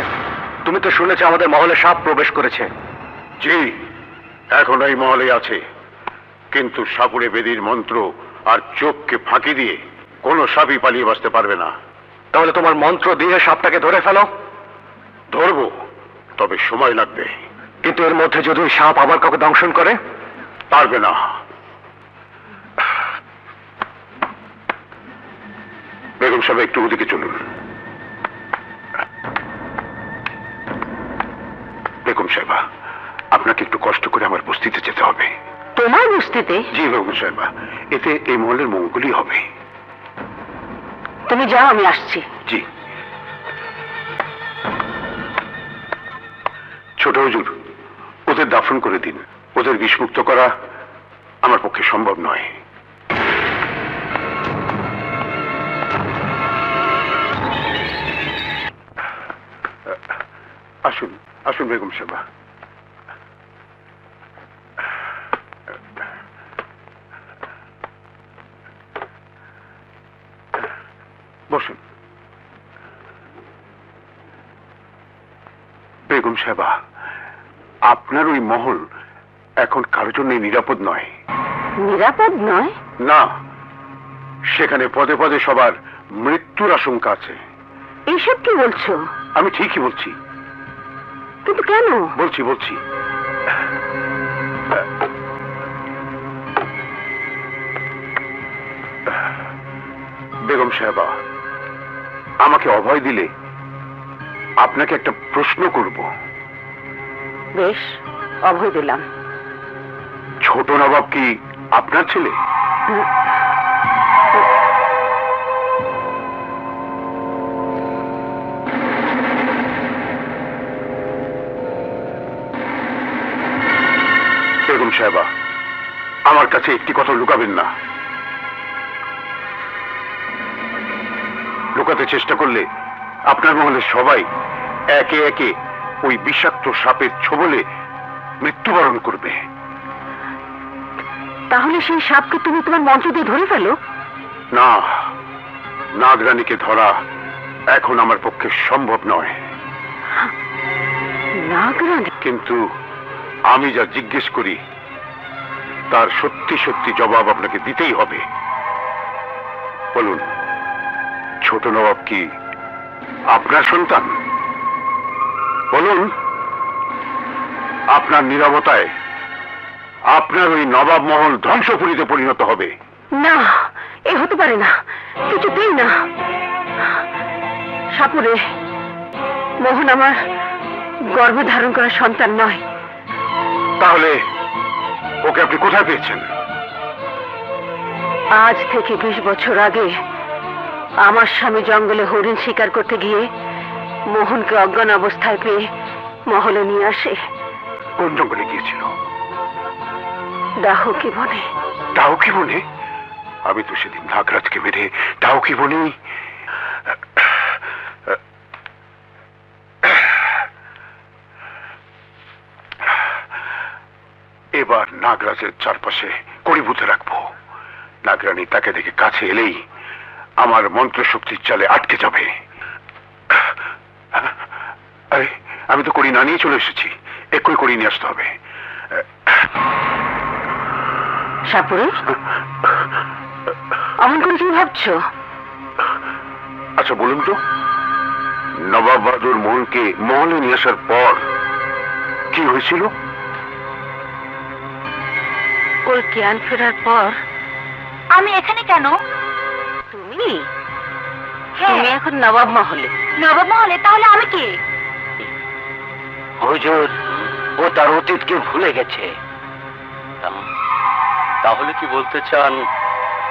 তুমি তো শুনেছো আমাদের মহলে সাপ প্রবেশ করেছে।
জি, এখন এই মহলে আছে, কিন্তু সাপুরে বেদির মন্ত্র আর চোখকে ফাঁকি দিয়ে কোনো সাপই পালিয়ে বাঁচতে পারবে না।
তাহলে তোমার মন্ত্র দিয়ে সাপটাকে ধরে ফেলো।
ধরবো, তবে সময় লাগবে।
কিন্তু এর মধ্যে যদি ওই সাপ আবার কাউকে দংশন করে?
পারবে না। বেগম সাহেব, একটু ওদিকে চলুন। বেগম সাহেবা, আপনাকে একটু কষ্ট করে আমার বস্তিতে যেতে হবে।
তোমার বস্তিতে?
জি বেগম সাহেবা, এতে এই মহলের মঙ্গলই হবে।
তুমি যাও, আমি আসছি।
জি। ছোট হুজুর, ওদের দাফন করে দিন। ওদের বিষমুক্ত করা আমার পক্ষে সম্ভব নয়। আসুন আসুন বেগম সাহেবা। বসুন। বেগম সাহেবা, আপনার ওই মহল এখন কারোর জন্য নিরাপদ নয়।
নিরাপদ নয়?
না, সেখানে পদে পদে সবার মৃত্যুর আশঙ্কা আছে।
এইসব কি বলছো?
আমি ঠিকই বলছি।
কিন্তু কেন?
বলছি বলছি বেগম সাহেবা, আমাকে অভয় দিলে আপনাকে একটা প্রশ্ন করব।
বেশ, অভয় দিলাম।
ছোট নবাব কি আপনার ছেলে? বেগম সাহেবা, আমার কাছে একটি কথা লুকাবেন না। লুকাতে চেষ্টা করলে আপনার মহলে সবাই একে একে ওই বিষাক্ত সাপের ছোবলে মৃত্যুবরণ করবে।
তাহলে সেই সাপকে তুমি তোমার মন্ত্র দিয়ে ধরে ফেলো?
না, নাগরানীকে ধরা এখন আমার পক্ষে সম্ভব নয়।
নাগরানী?
কিন্তু আমি যা জিজ্ঞেস করি তার সত্যি সত্যি জবাব আপনাকে দিতেই হবে। বলুন, ছোট নবাব কি আপনার সন্তান? বলুন, আপনার নীরবতায় আপনার ওই নবাব মহল ধ্বংসপুরীতে পরিণত হবে।
না, এ হতে পারে না, কিছুতেই না। সাপুরে, মোহন আমার গর্ভে ধারণ করা সন্তান নয়।
তাহলে ওকে আপনি কোথায় পেয়েছেন?
আজ থেকে 20 বছর আগে আমার স্বামী জঙ্গলে হরিণ শিকার করতে গিয়ে মোহনকে অজ্ঞান অবস্থায় পেয়ে মহলে নিয়ে আসে।
কোন জঙ্গলে গিয়েছিল?
ডাহকি বনে।
ডাউকি বনে? আমি তো সেদিন নাগরাজকে মেরে ডাউকি বনেই। এবার নাগরাজের চারপাশে কড়িভূতে রাখবো। নাগরানী তাকে দেখে কাছে এলেই আমার মন্ত্রশক্তির চালে আটকে যাবে। আমি তো কড়ি না নিয়ে চলে এসেছি, এক্ষুনি কড়ি নিয়ে আসতে হবে।
সাপুরে, অমন করে কি ভাবছো?
আচ্ছা বলুন তো, নবাব বাহাদুর মোহনকে মহলে নিয়ে আসার পর কি হয়েছিল?
ওর জ্ঞান ফেরার পর
আমি এখানে কেন?
তুমি তুমি এখন নবাব মহলে।
নবাব মহলে? তাহলে আমি কি?
হুজুর, ও তার অতীতকে ভুলে গেছে। তাহলে কি বলতে চান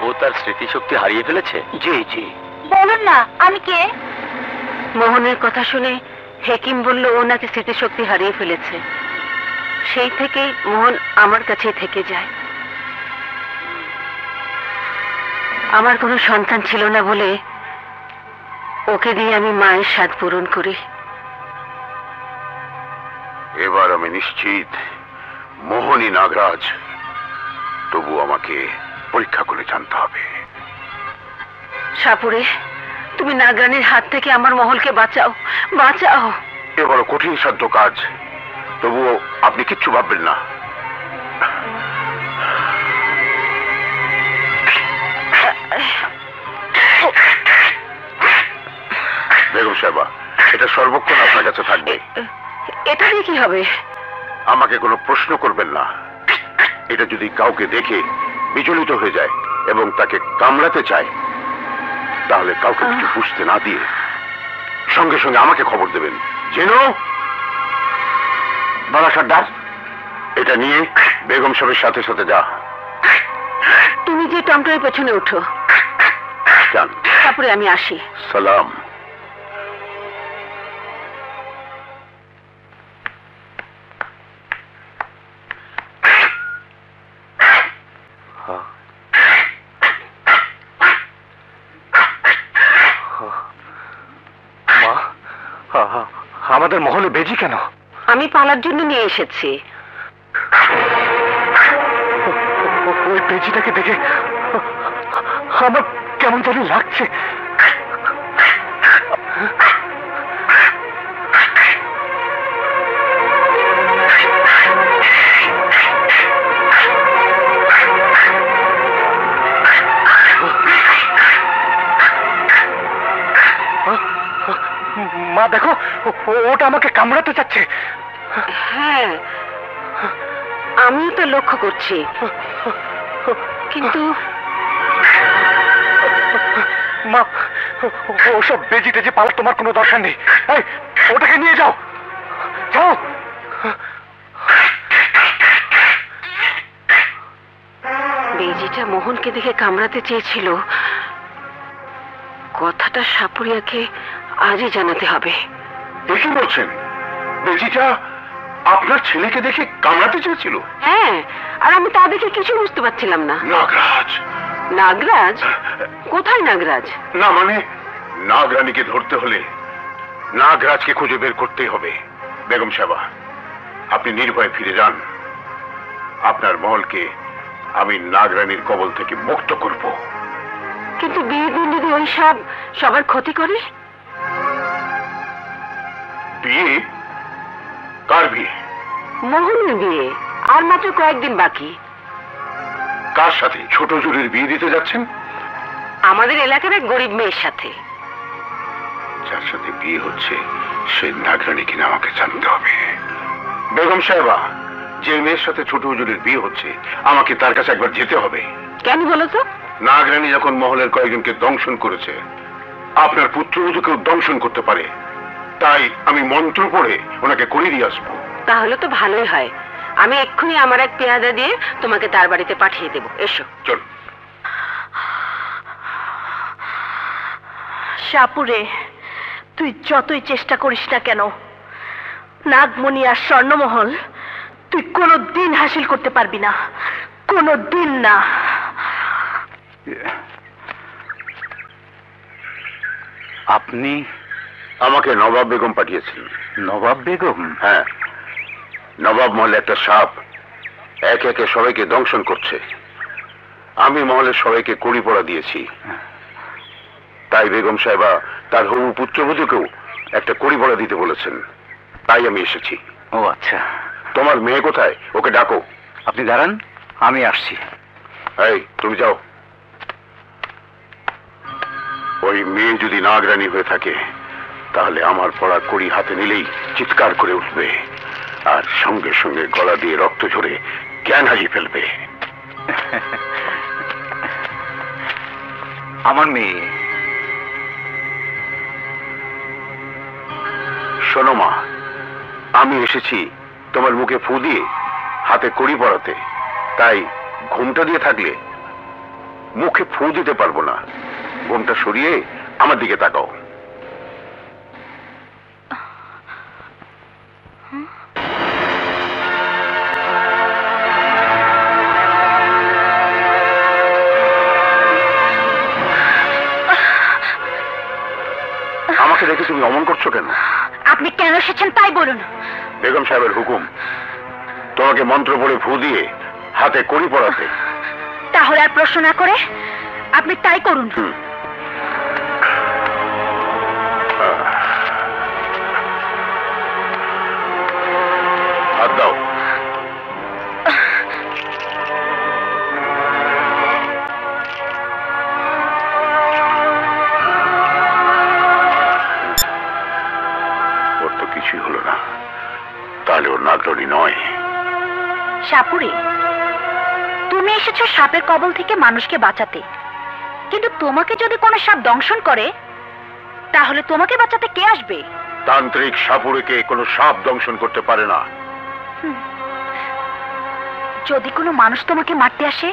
ও তার স্মৃতিশক্তি হারিয়ে ফেলেছে? জি জি।
বলুন না, আমি কে?
মোহনের কথা শুনে হেকিম বলল ও নাকি স্মৃতিশক্তি হারিয়ে ফেলেছে। সেই থেকেই মোহন আমার কাছেই থেকে যায়। আমার কোনো সন্তান ছিল না বলে ওকে দিয়ে আমি মায়ের স্বাদ পূরণ করি।
এবার আমি নিশ্চিত মোহনই নাগরাজ। তবু আমাকে পরীক্ষা করে জানতে হবে।
সাপুরে, তুমি নাগরানীর হাত থেকে আমার মহলকে বাঁচাও, বাঁচাও।
এ বড় কঠিন সাধ্য কাজ, তবুও আপনি কিচ্ছু ভাববেন না। বেগম সাহেবা, এটা সর্বক্ষণ আপনার কাছে থাকবে।
এটা দিয়ে কি হবে?
আমাকে কোনো প্রশ্ন করবেন না। এটা যদি কাউকে দেখে বিচলিত হয়ে যায় এবং তাকে কামড়াতে চায়, তাহলে কাউকে কিছু বুঝতে না দিয়ে সঙ্গে সঙ্গে আমাকে খবর দেবেন। যেন বাবা সর্দার, এটা নিয়ে বেগম সাহেবের সাথে সাথে যা।
তুমি যে টমটমের পেছনে উঠো।
যান।
তারপরে আমি আসি।
সালাম।
আমাদের মহলে বেজি কেন?
আমি পালার জন্য নিয়ে এসেছি।
ওই বেজিটাকে দেখে আমার কেমন জানি লাগছে। মা দেখো, ওটা আমাকে কামড়াতে চাচ্ছে।
হ্যাঁ, আমিও তো লক্ষ্য করছি, কিন্তু
মা, ওসব বেজি টেজি পালার তোমার কোনো দরকার নেই। এই, ওটাকে নিয়ে যাও, যাও।
বেজিটা মোহনকে দেখে কামড়াতে চেয়েছিল। কথাটা সাপুরিয়াকে আজই জানাতে হবে।
কি বলছেন? বেজিটা আপনার ছেলেকে দেখে কামড়াতে চেয়েছিল?
হ্যাঁ, আর আমি তা দেখে কিছু বুঝতে পারছিলাম না।
নাগরাজ?
নাগরাজ? কোথায় নাগরাজ?
না মানে, নাগরানীকে ধরতে হলে নাগরাজকে খুঁজে বের করতেই হবে। বেগম সাহেবা, আপনি নির্ভয়ে ফিরে যান। আপনার মহলকে আমি নাগরানীর কবল থেকে মুক্ত করব।
কিন্তু বিয়ের দিন যদি ওই সব সবার ক্ষতি করে?
বিয়ে? কার বিয়ে?
মোহনের বিয়ে, আর মাত্র কয়েকদিন বাকি।
কার সাথে? ছোট জুরির বিয়ে দিতে যাচ্ছেন?
আমাদের এলাকার এক গরিব মেয়ের সাথে।
যার সাথে বিয়ে হচ্ছে সেই নাগরানী কিনা আমাকে জানতে হবে। বেগম সাহেবা, যে মেয়ের সাথে ছোট হুজুরের বিয়ে হচ্ছে, আমাকে তার কাছে একবার যেতে হবে।
কেন বলো তো?
নাগরানী যখন মহলের কয়েকজনকে দংশন করেছে, আপনার পুত্রবধূকেও দংশন করতে পারে। তাই আমি মন্ত্র পড়ে ওনাকে করে দিয়ে আসবো।
তাহলে তো ভালোই হয়। আমি এক্ষুনি আমার এক পেয়াদা দিয়ে তোমাকে তার বাড়িতে পাঠিয়ে দেব। এসো।
চল।
সাপুরে, তুই যতই চেষ্টা করিস না কেন, নাগমণি আর স্বর্ণমহল তুই কোনো দিন হাসিল করতে পারবি না, কোনো দিন না।
আপনি
আমাকে নবাব বেগম পাঠিয়েছেন।
নবাব বেগম?
হ্যাঁ, নবাব মহলে একটা সাপ একে একে সবাইকে দংশন করছে। আমি মহলের সবাইকে কড়ি পড়া দিয়েছি। তাই বেগম সাহেবা তার হবু পুত্রবধূকেও একটা কড়ি পড়া দিতে বলেছেন। তাই আমি এসেছি।
ও আচ্ছা,
তোমার মেয়ে কোথায়? ওকে ডাকো।
আপনি দাঁড়ান, আমি আসছি।
এই তুমি যাও। ওই মেয়ে যদি নাগরানী হয়ে থাকে তাহলে আমার পড়া কড়ি হাতে নিলেই চিৎকার করে উঠবে আর সঙ্গে সঙ্গে গলা দিয়ে রক্ত ঝরে জ্ঞান হারিয়ে ফেলবে।
আমার মেয়ে।
শোনো মা, আমি এসেছি তোমার মুখে ফু দিয়ে হাতে কড়ি পরাতে, তাই ঘুমটা দিয়ে থাকলে মুখে ফু দিতে পারবো না। ঘুমটা সরিয়ে আমার দিকে তাকাও। আমাকে দেখে তুমি অমন করছো কেন?
আপনি কেন এসেছেন তাই বলুন।
বেগম সাহেবের হুকুম তোমাকে মন্ত্র পড়ে ফু দিয়ে হাতে কড়ি পরাতে।
তাহলে আর প্রশ্ন না করে আপনি তাই করুন।
হাত দাও। ওর তো কিছুই হলো না, তাহলে ওর নাগরানী নয়।
সাপুরে, তুমি এসেছো সাপের কবল থেকে মানুষকে বাঁচাতে, কিন্তু তোমাকে যদি কোনো সাপ দংশন করে তাহলে তোমাকে বাঁচাতে কে আসবে?
তান্ত্রিক সাপুড়েকে কোনো সাপ দংশন করতে পারে না।
যদি কোনো মানুষ তোমাকে মারতে আসে?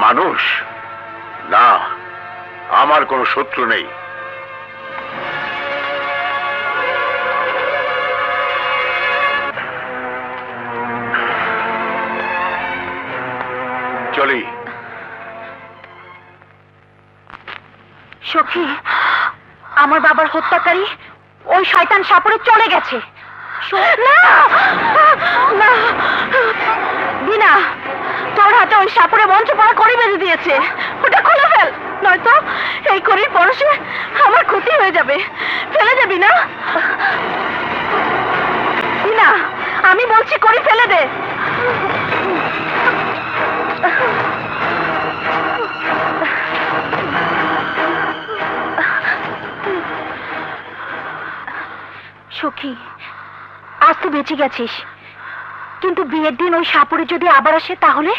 মানুষ না, আমার কোনো শত্রু নেই। চলি।
সখী, আমার বাবার হত্যাকারী ওই শয়তান সাপুরে চলে গেছে। না না বিনা, তোর হাতে ওই সাপুরে মঞ্চ পড়া কড়ি বেঁধে দিয়েছে। ওটা খুলে ফেল, নয়তো এই কড়ির পরশে আমার ক্ষতি হয়ে যাবে। ফেলে যাবি না? বিনা, আমি বলছি কড়ি ফেলে দে। সখী, আজ তো বেঁচে গেছিস, কিন্তু বিয়ের দিন ওই সাপুরে যদি আবার আসে তাহলে?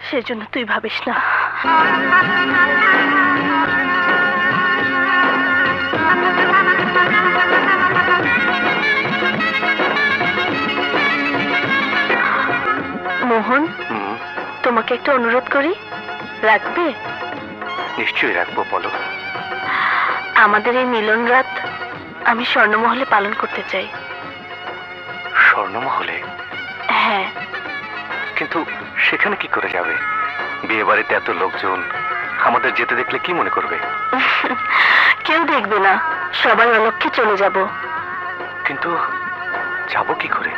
সেজন্য তুই ভাবিস না। মোহন, তোমাকে একটা অনুরোধ করি, রাখবে?
নিশ্চয়ই রাখবো, বলো।
আমাদের এই মিলন রাত আমি স্বর্ণমহলে পালন করতে চাই।
স্বর্ণমহলে?
হ্যাঁ।
কিন্তু সেখানে কি করে যাবে? বিয়ে বাড়িতে এত লোকজন, আমাদের যেতে দেখলে কি মনে করবে?
কেউ দেখবে না, সবাই অলক্ষ্যে চলে যাব।
কিন্তু যাব কি করে?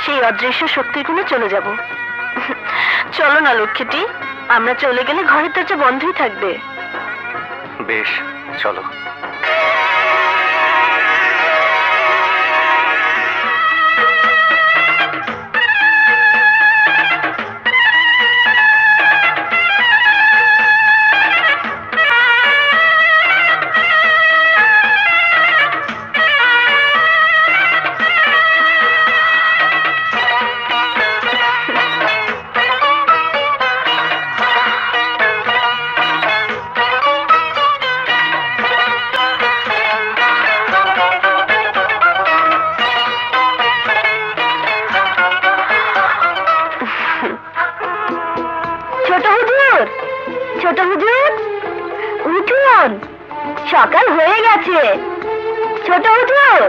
সেই অদৃশ্য শক্তির গুণে চলে যাব। চলো না লক্ষ্মীটি, আমরা চলে গেলে ঘরের দরজা বন্ধই থাকবে।
বেশ, চলো।
ছোট হুজুর, উঠুন, সকাল হয়ে গেছে। ছোট হুজুর,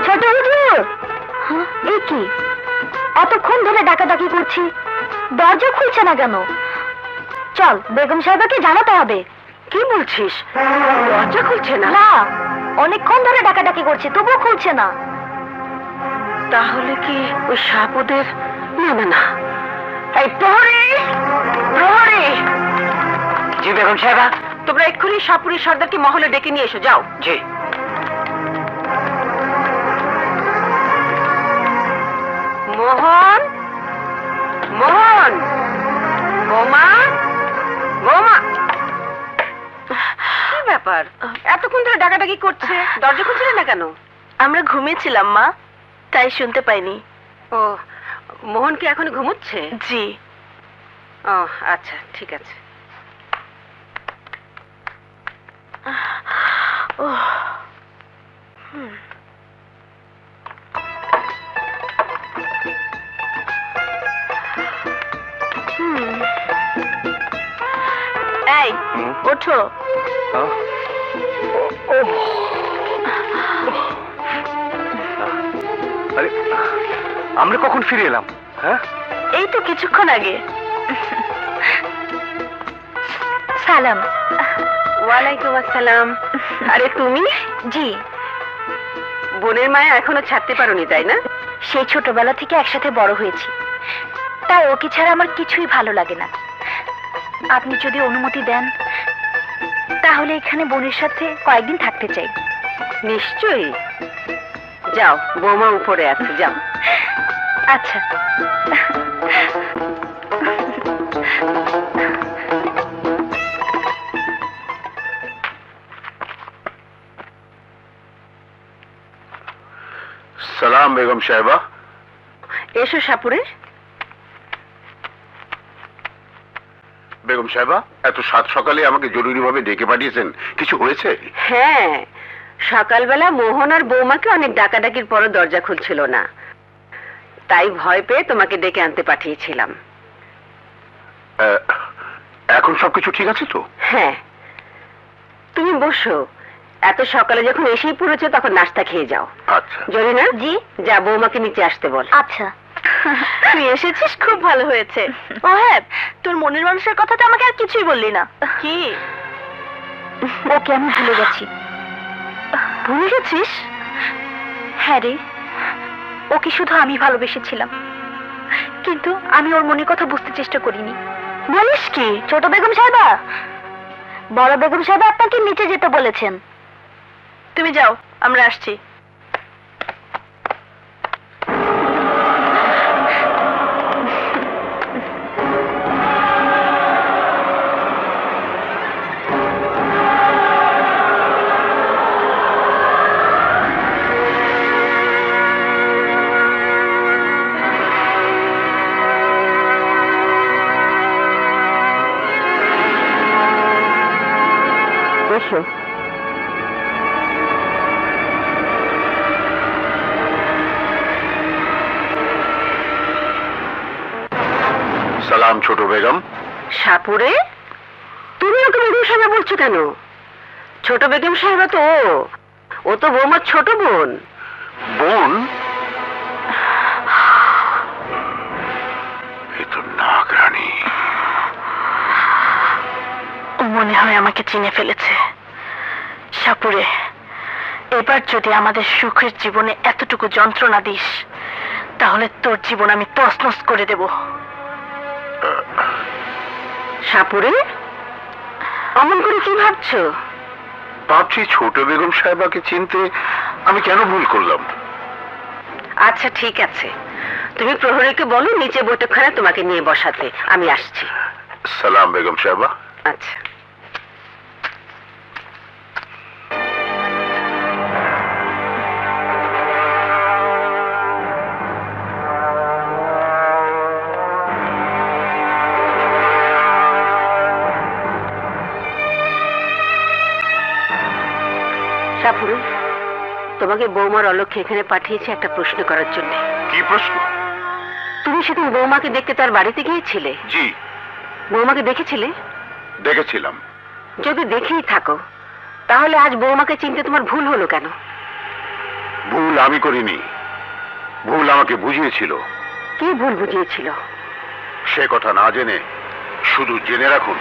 ছোট হুজুর। এ কি, এতক্ষণ ধরে ডাকাডাকি করছি, দরজা খুলছে না কেন? চল, বেগম সাহেবকে জানাতে হবে। কি বলছিস? দরজা খুলছে না? না, অনেকক্ষণ ধরে ডাকাডাকি করছে, তবুও খুলছে না। তাহলে কি ওই সাপ ওদের? না না না, এই প্রহরী, প্রহরী!
জি বেগম সাহেবা।
তোমরা এক্ষুনি সাপুরি সর্দারকে মহলে ডেকে নিয়ে এসো, যাও।
জি।
মোহন, মোহন, বৌমা, বৌমা! কি ব্যাপার, এতক্ষণ ধরে ডাকাডাকি করছে, দরজা খুলছিলে না কেন?
আমরা ঘুমিয়েছিলাম মা, তাই শুনতে পাইনি।
ও, মোহন কি এখন ঘুমোচ্ছে?
জি।
ও আচ্ছা, ঠিক আছে।
এই ওঠো।
আরে আমরা কখন ফিরে এলাম? হ্যাঁ,
এই তো কিছুক্ষণ আগে। সালাম।
ওয়ালাইকুম আসসালাম। আরে তুমি?
জি।
বোনের মায়া এখনো ছাড়তে পারোনি, তাই না?
সেই ছোটবেলা থেকে একসাথে বড় হয়েছি, তাই ওকে ছাড়া আমার কিছুই ভালো লাগে না। আপনি যদি অনুমতি দেন তাহলে এখানে বোনের সাথে কয়েকদিন থাকতে চাই।
নিশ্চয়ই, যাও, বৌমা উপরে আছে, যাও।
আচ্ছা।
সালাম বেগম সাহেবা।
এসো সাপুরে।
বেগম সাহেবা, এত সাত সকালে আমাকে জরুরিভাবে ডেকে পাঠিয়েছেন, কিছু হয়েছে?
হ্যাঁ, সকালবেলা মোহন আর বৌমাকে অনেক ডাকাডাকির পরও দরজা খুলছিল না, তাই ভয় পেয়ে তোমাকে ডেকে আনতে পাঠিয়েছিলাম।
এখন সবকিছু ঠিক আছে তো?
হ্যাঁ, তুমি বসো। এত সকালে যখন এসেই পড়েছো তখন নাস্তা খেয়ে যাও।
আচ্ছা।
জরিনা,
জি।
যা বৌমাকে নিচে আসতে বল।
আচ্ছা। তুই এসেছিস, খুব ভালো হয়েছে। ও হ্যাঁ, তোর মনের মানুষের কথা তো আমাকে আর কিছুই বললি না। কি? ওকে আমি ভুলে গেছি। ভুলে গেছিস? হ্যাঁ রে, ওকে শুধু আমি ভালোবেসেছিলাম, কিন্তু আমি ওর মনের কথা বুঝতে চেষ্টা করিনি। বলিস কি? ছোট বেগম সাহেবা, বড় বেগম সাহেবা আপনাকে নিচে যেতে বলেছেন। তুমি যাও, আমরা আসছি।
বসো।
সালাম ছোট বেগম।
সাপুরে, তুমি ওকে বেগম সাহেবা বলছো কেন? ছোট বেগম সাহেবা তো ও তো বৌমার ছোট বোন।
বোন? এ তো নাগরানী।
মনে হয় আমাকে চিনে ফেলেছে। সাপুরে, এবার যদি আমাদের সুখের জীবনে এতটুকু যন্ত্রণা দিস তাহলে তোর জীবন আমি তছনছ করে দেব।
সাপুরে, অমন করে কি ভাবছো?
ভাবছি ছোট বেগম সাহেবাকে চিনতে আমি কেন ভুল করলাম।
আচ্ছা ঠিক আছে, তুমি প্রহরীকে বলো নিচে বৈঠকখানে তোমাকে নিয়ে বসাতে, আমি আসছি।
সালাম বেগম সাহেবা।
আচ্ছা। সাপুরে, তোমাকে বৌমার অলক্ষ্যে এখানে পাঠিয়েছে একটা প্রশ্ন করার জন্য।
কি প্রশ্ন?
তুমি সেদিন বৌমাকে দেখতে তার বাড়িতে গিয়েছিলে?
জি,
বৌমাকে দেখেছিলে?
দেখেছিলাম।
যদি দেখেই থাকো তাহলে আজ বৌমাকে চিনতে তোমার ভুল হলো কেন?
ভুল আমি করিনি, ভুল আমাকে বুঝিয়েছিল।
কি ভুল বুঝিয়েছিল?
সে কথা না জেনে শুধু জেনে রাখুন,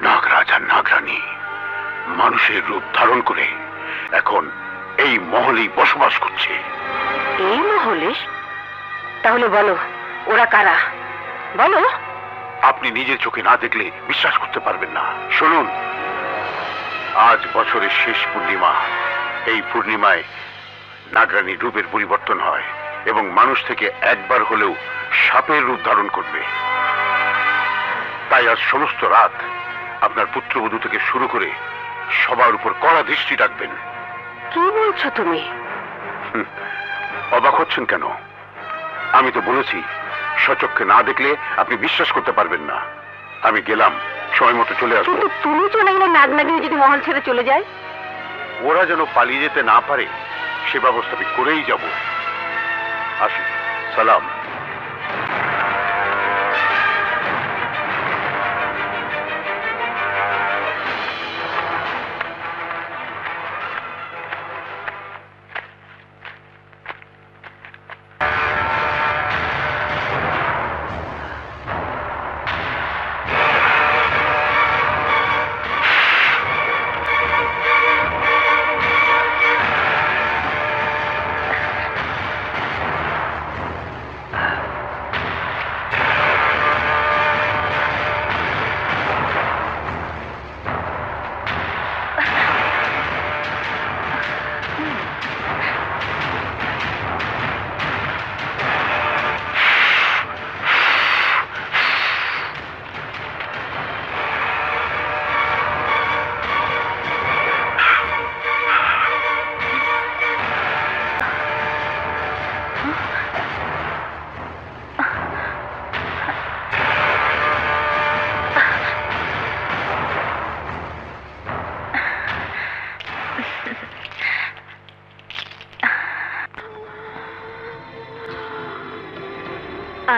নাগরাজ আর নাগরানী মানুষের রূপ ধারণ করে এখন এই মহলেই বসবাস করছে।
এই মহলে? তাহলে বলো, ওরা কারা? বলো।
আপনি নিজের চোখে না দেখলে বিশ্বাস করতে পারবেন না। শুনুন, আজ বছরের শেষ পূর্ণিমা। এই পূর্ণিমায় নাগরানীর রূপের পরিবর্তন হয় এবং মানুষ থেকে একবার হলেও সাপের রূপ ধারণ করবে। তাই আজ সমস্ত রাত আপনার পুত্রবধূ থেকে শুরু করে সবার উপর কড়া দৃষ্টি রাখবেন।
কি বলছো তুমি?
অবাক হচ্ছেন কেন? আমি তো বলেছি, সচক্ষে না দেখলে আপনি বিশ্বাস করতে পারবেন না। আমি গেলাম, সময় মতো চলে আসবো।
কিন্তু তুমি চলে গেলে নাগনাগিনী যদি মহল ছেড়ে চলে যায়?
ওরা যেন পালিয়ে যেতে না পারে সে ব্যবস্থা আমি করেই যাব। আসি, সালাম।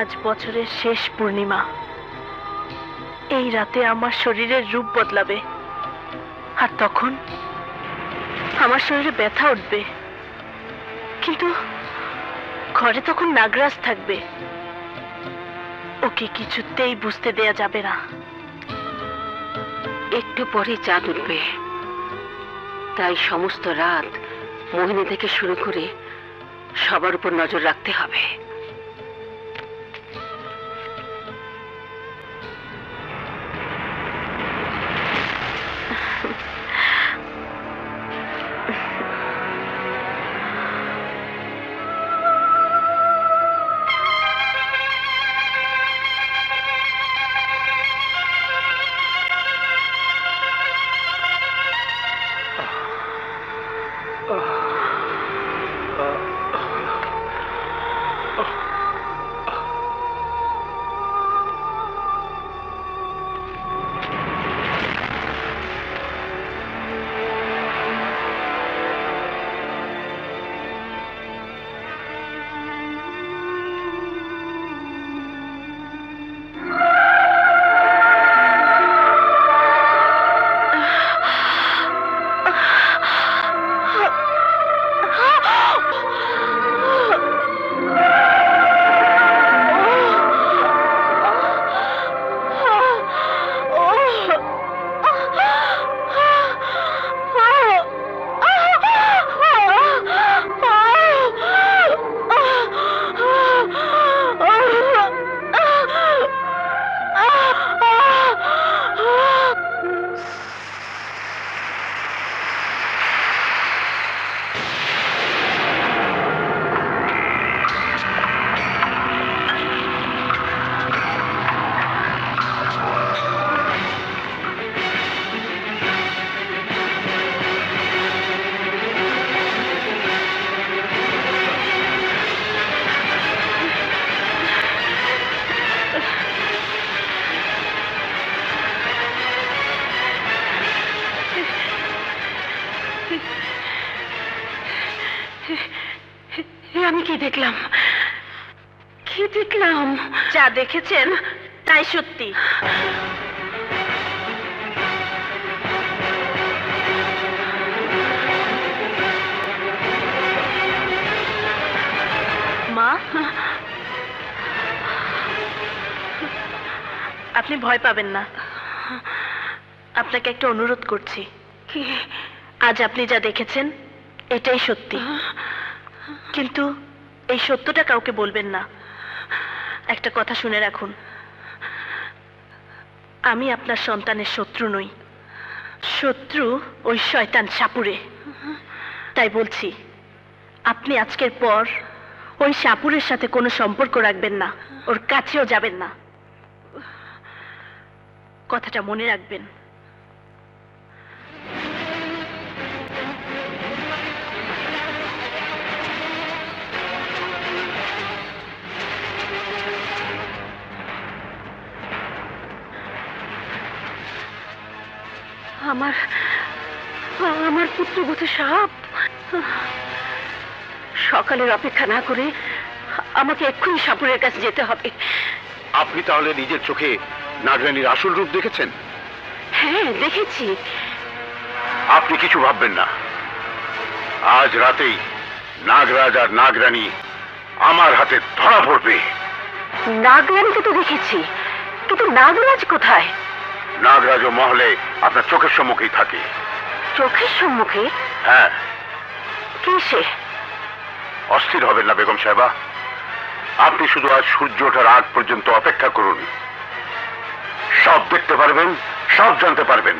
আজ বছরের শেষ পূর্ণিমা। এই রাতে আমার শরীরের রূপ বদলাবে, আর তখন আমার শরীরে ব্যথা উঠবে। কিন্তু ঘরে তখন নাগরাজ থাকবে, ওকে কিছুতেই বুঝতে দেয়া যাবে না। একটু পরে চাঁদ উঠবে, তাই সমস্ত রাত মোহিনী থেকে শুরু করে সবার উপর নজর রাখতে হবে। আমি কি দেখলাম? কি দেখলাম? যা দেখেছেন তাই সত্যি। মা, আপনি ভয় পাবেন না। আপনাকে একটা অনুরোধ করছি। আজ আপনি যা দেখেছেন এটাই সত্যি, কিন্তু এই সত্যটা কাউকে বলবেন না। একটা কথা শুনে রাখুন, আমি আপনার সন্তানের শত্রু নই, শত্রু ওই শয়তান সাপুরে। তাই বলছি, আপনি আজকের পর ওই সাপুরের সাথে কোনো সম্পর্ক রাখবেন না, ওর কাছেও যাবেন না। কথাটা মনে রাখবেন। আমার আমার পুত্রবধূ সাপ, সকালের অপেক্ষা না করে আমাকে এক্ষুনি সাপুরের কাছে যেতে হবে।
আপনি তাহলে নিজের চোখে নাগরানীর আসল রূপ দেখেছেন?
হ্যাঁ, দেখেছি।
আপনি কিছু ভাববেন না, আজ রাতেই নাগরাজ আর নাগরানী আমার হাতে ধরা পড়বে।
নাগরানীকে তো দেখেছি, কিন্তু নাগরাজ কোথায়?
নাগরাজ ও মহলে আপনার চোখের সম্মুখেই থাকে।
চোখের সম্মুখে?
হ্যাঁ।
কে সে?
অস্থির হবেন না বেগম সাহেবা, আপনি শুধু আজ সূর্য ওঠার আগ পর্যন্ত অপেক্ষা করুন, সব দেখতে পারবেন, সব জানতে পারবেন।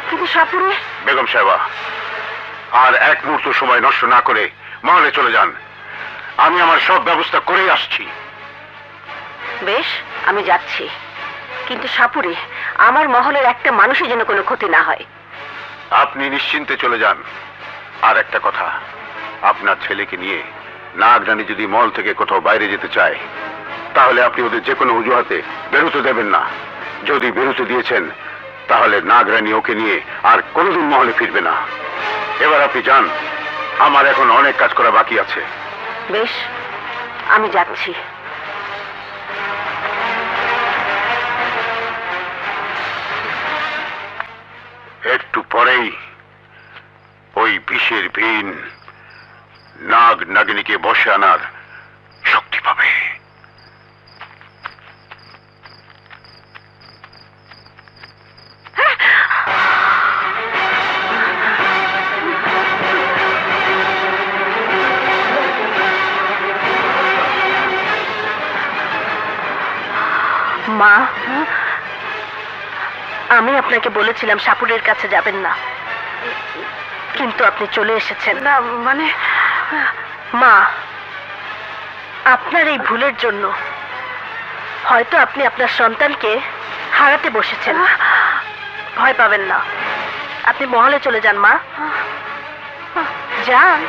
কিন্তু সাপুরে?
বেগম সাহেবা, আর এক মুহূর্ত সময় নষ্ট না করে মহলে চলে যান, আমি আমার সব ব্যবস্থা করেই আসছি।
বেশ, আমি যাচ্ছি, কিন্তু সাপুরে আমার মহলের একটা মানুষের যেন কোনো ক্ষতি না হয়।
আপনি নিশ্চিন্তে চলে যান। আর একটা কথা, আপনার ছেলেকে নিয়ে নাগরানী যদি মহল থেকে কোথাও বাইরে যেতে চায়, তাহলে আপনি ওদের যে কোনো অজুহাতে বেরোতে দেবেন না। যদি বেরোতে দিয়েছেন, তাহলে নাগরানী ওকে নিয়ে আর কোনোদিন মহলে ফিরবে না। এবার আপনি যান, আমার এখন অনেক কাজ করা বাকি আছে।
বেশ, আমি যাচ্ছি।
একটু পরেই ওই বিষের ভিন নাগ নাগিনীকে বসে আনার শক্তি পাবে।
মা, আমি আপনাকে বলেছিলাম সাপুরের কাছে যাবেন না, কিন্তু আপনি চলে এসেছেন। না মানে, মা, আপনার এই ভুলের জন্য হয়তো আপনি আপনার সন্তানকে হারাতে বসেছেন। ভয় পাবেন না, আপনি মহলে চলে যান মা, যান।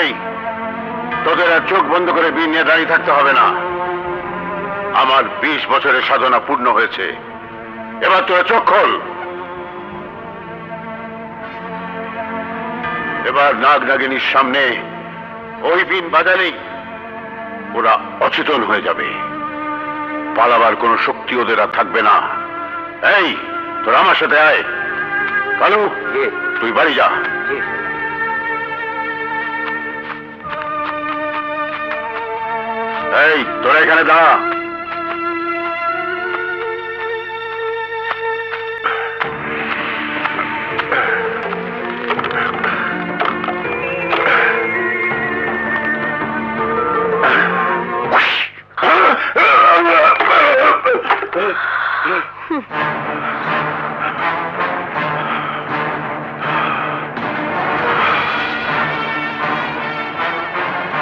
এই, তোদের আর চোখ বন্ধ করে বিন নিয়ে দাঁড়িয়ে থাকতে হবে না। আমার 20 বছরের সাধনা পূর্ণ হয়েছে, এবার তোরা চোখ খোল। এবার নাগ নাগিনীর সামনে ওই বিন বাজালেই ওরা অচেতন হয়ে যাবে, পালাবার কোনো শক্তি ওদের আর থাকবে না। এই, তোরা আমার সাথে আয়। কালু, তুই বাড়ি যা। এই, তোরা এখানে দাঁড়া।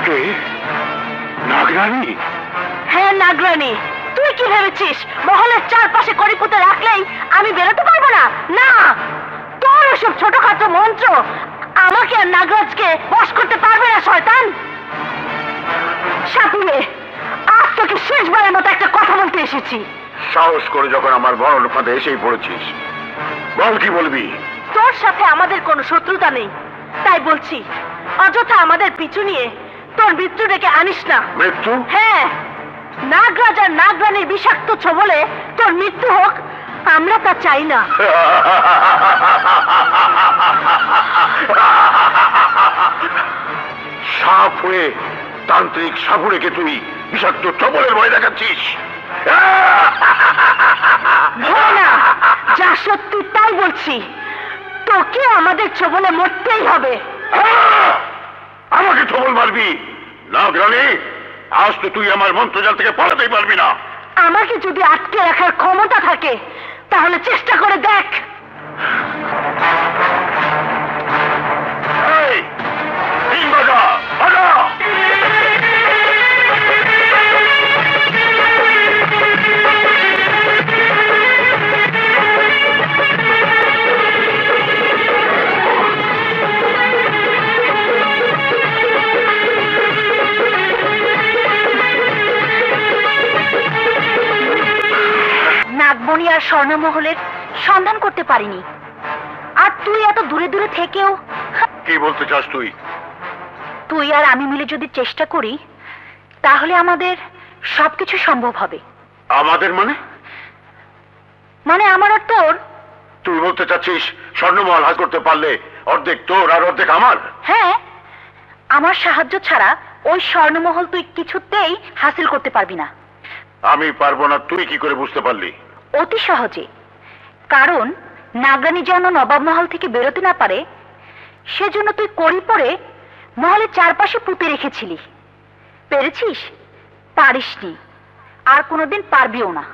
কে? নাগরানী?
হ্যাঁ, নাগরানী। তুই কি ভেবেছিস মহলের চারপাশে কড়িপুঁতে রাখলেই আমি বেরোতে পারবো না? না, তোর ওসব ছোটখাটো মন্ত্র আমাকে আর নাগরাজকে বশ করতে পারবে না, শয়তান। সাপুরে, আজ তোকে শেষবারের মতো একটা কথা বলতে এসেছি।
সাহস করে যখন আমার মরণ ফাঁদে এসেই পড়েছিস, বল কি বলবি?
তোর সাথে আমাদের কোনো শত্রুতা নেই, তাই বলছি অযথা আমাদের পিছু নিয়ে তোর মৃত্যু ডেকে আনিস না।
মৃত্যু?
হ্যাঁ, নাগরাজ আর নাগরানীর বিষাক্ত ছোবলে তোর মৃত্যু হোক, আমরা তা চাই না।
সাপ হয়ে তান্ত্রিক সাপুরেকে তুই বিষাক্ত চবলের ভয় দেখাচ্ছিস?
ভয় না, যা সত্যি তাই বলছি, তোকে আমাদের ছোবলে মরতেই হবে।
আমাকে ছোবল মারবি? নাগরানী, আজ তো তুই আমার মন্ত্রজাল থেকে পালাতেই পারবি না।
আমাকে যদি আটকে রাখার ক্ষমতা থাকে তাহলে চেষ্টা করে দেখ।
এই, তিন বাজা, বাজা।
নাগমণি আর স্বর্ণমহলের সন্ধান করতে পারিনি, আর তুই এত দূরে দূরে থেকেও।
কি বলতে চাস তুই?
তুই আর আমি মিলে যদি চেষ্টা করি তাহলে আমাদের সবকিছু সম্ভব হবে।
আমাদের মানে?
মানে আমার আর তোর।
তুই বলতে চাচ্ছিস স্বর্ণমহল হাত করতে পারলে অর্ধেক তোর আর অর্ধেক আমার?
হ্যাঁ, আমার সাহায্য ছাড়া ওই স্বর্ণমহল তুই কিছুতেই হাসিল করতে পারবি না।
আমি পারবো না, তুই কি করে বুঝতে পারলি?
অতি সহজে, কারণ নাগরানী যেন নবাব মহল থেকে বেরোতে না পারে সেজন্য তুই কড়ি পরে মহলের চারপাশে পুঁতে রেখেছিলি। পেরেছিস? পারিসনি, আর কোনোদিন পারবিও না।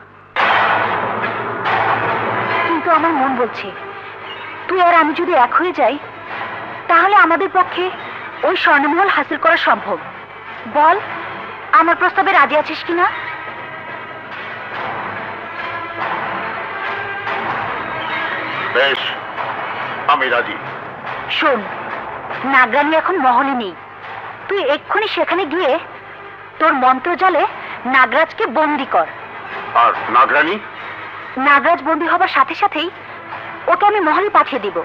কিন্তু আমার মন বলছে তুই আর আমি যদি এক হয়ে যাই তাহলে আমাদের পক্ষে ওই স্বর্ণমহল হাসিল করা সম্ভব। বল, আমার প্রস্তাবে রাজি আছিস কিনা?
বেশ, আমি রাজি।
শোন, নাগরানী এখন মহলে নেই। তুই এক্ষুনি সেখানে গিয়ে তোর মন্ত্রজালে নাগরাজকে বন্দি কর।
আর নাগরানী?
নাগরাজ বন্দি হবার সাথে সাথেই ওকে আমি মহলে পাঠিয়ে দিব।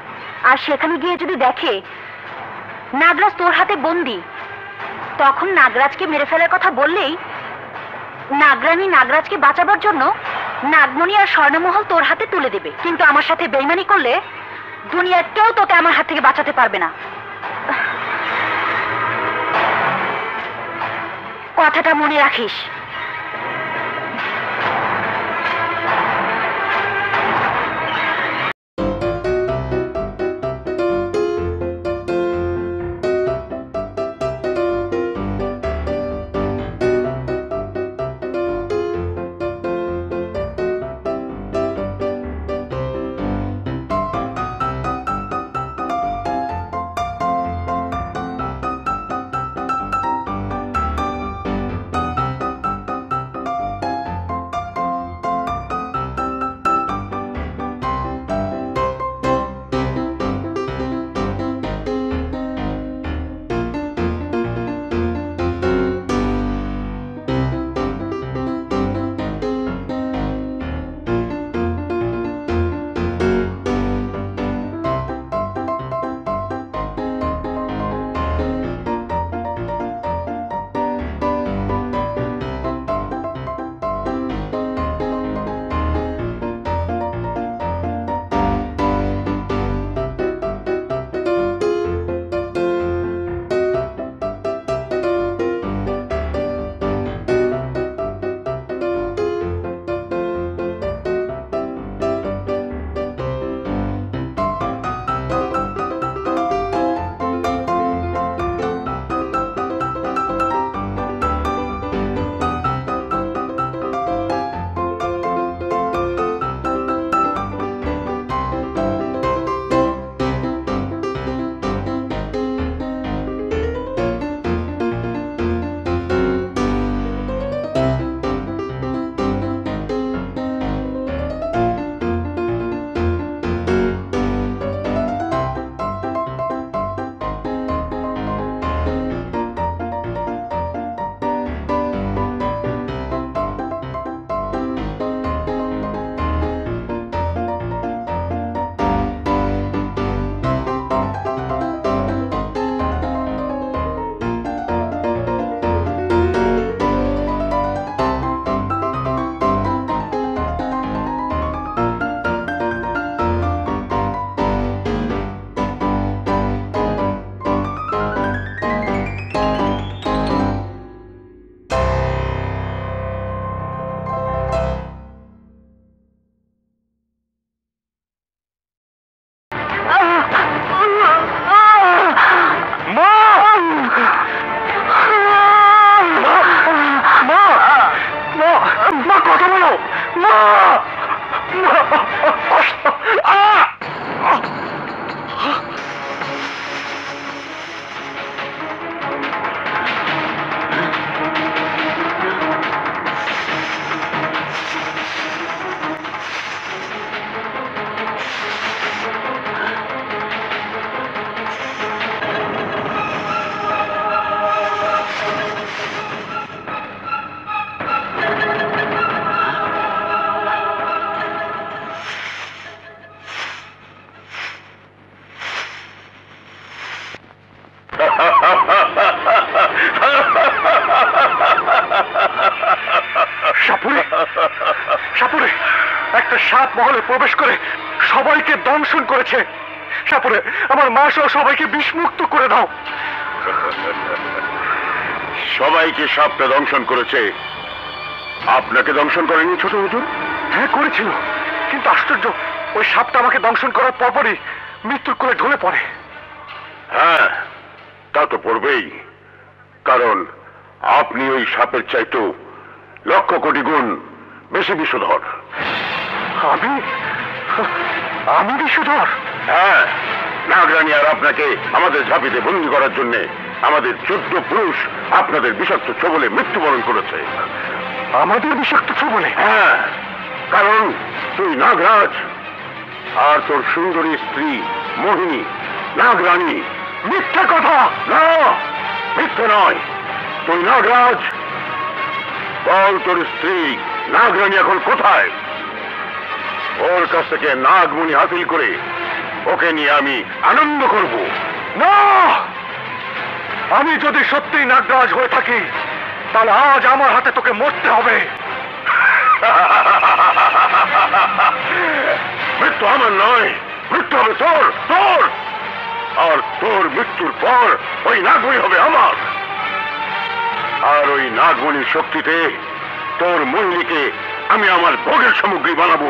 আর সেখানে গিয়ে যদি দেখে নাগরাজ তোর হাতে বন্দি, তখন নাগরাজকে মেরে ফেলার কথা বললেই নাগরানী নাগরাজকে বাঁচাবার জন্য নাগমণি আর স্বর্ণমহল তোর হাতে তুলে দেবে। কিন্তু আমার সাথে বেইমানি করলে দুনিয়ার কেউ তোকে আমার হাত থেকে বাঁচাতে পারবে না। কথাটা মনে রাখিস।
সাপ মহলে প্রবেশ করে সবাইকে দংশন করেছে। তারপরে আমার মা সহ সবাইকে বিষমুক্ত করে দাও।
সবাইকে সাপটা দংশন করেছে, আপনাকে দংশন করেনি ছোট হুজুর?
হ্যাঁ করেছিল, কিন্তু আশ্চর্য, ওই সাপটা আমাকে দংশন করার পরপরই মৃত্যুর কোলে ঢলে পড়ে।
হ্যাঁ, তা তো পড়বেই, কারণ আপনি ওই সাপের চাইতেও লক্ষ কোটি গুণ বেশি বিষধর।
আমি আমি বিষধর?
হ্যাঁ, নাগরানী আর আপনাকে আমাদের ঝাঁপিতে বন্দি করার জন্য আমাদের 14 পুরুষ আপনাদের বিষাক্ত ছোবলে মৃত্যুবরণ করেছে।
আমাদের বিষাক্ত ছোবলে?
হ্যাঁ, কারণ তুই নাগরাজ আর তোর সুন্দরী স্ত্রী মোহিনী নাগরানী।
মিথ্যা কথা!
না, মিথ্যে নয়, তুই নাগরাজ। বল তোর স্ত্রী নাগরানী এখন কোথায়? ওর কাছ থেকে নাগমণি হাসিল করে ওকে নিয়ে আমি আনন্দ করব।
না, আমি যদি সত্যি নাগরাজ হয়ে থাকি তাহলে আজ আমার হাতে তোকে মরতে হবে।
মৃত্যু আমার নয়, মৃত্যু হবে তোর। তোর আর তোর মৃত্যুর পর ওই নাগমণি হবে আমার। আর ওই নাগমণির শক্তিতে তোর মহিনীকে আমি আমার ভোগের সামগ্রী বানাবো।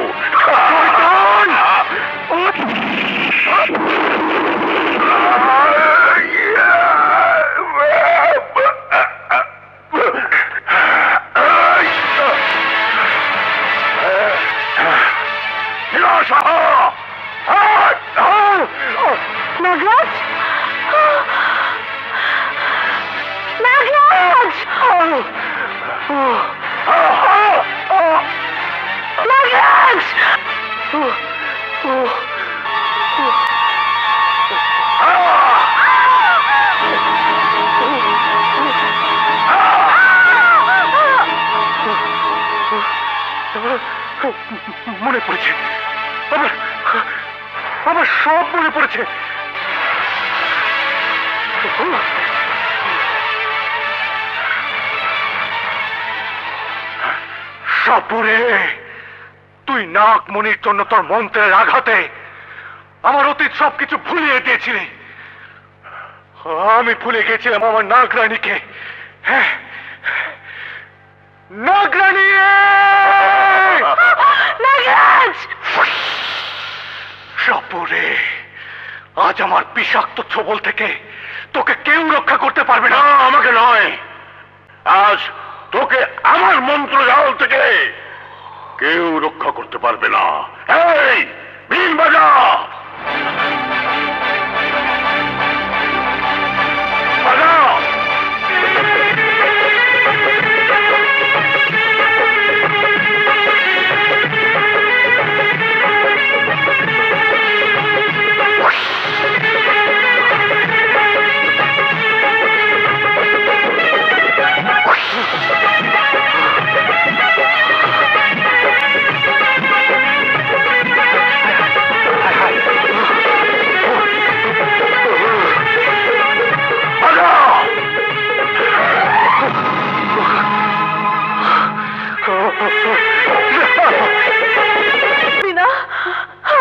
নাগরাজ! নাগরাজ! নাগরাজ!
মনে পড়েছে, আমার আমার সব মনে পড়েছে। সাপুরে, তুই নাগমণির জন্য তোর মন্ত্রের আঘাতে আমার অতীত সবকিছু ভুলিয়ে দিয়েছিলি। আমি ভুলে গেছিলাম আমার নাগরানীকে। হ্যাঁ, নাগরানী!
নাগরাজ!
সাপুরে, আজ আমার বিষাক্ত ছোবল থেকে তোকে কেউ রক্ষা করতে পারবে না।
না, আমাকে নয়, আজ তোকে আমার মন্ত্র জাল থেকে কেউ রক্ষা করতে পারবে না। এই বিন বাজা! বাজা!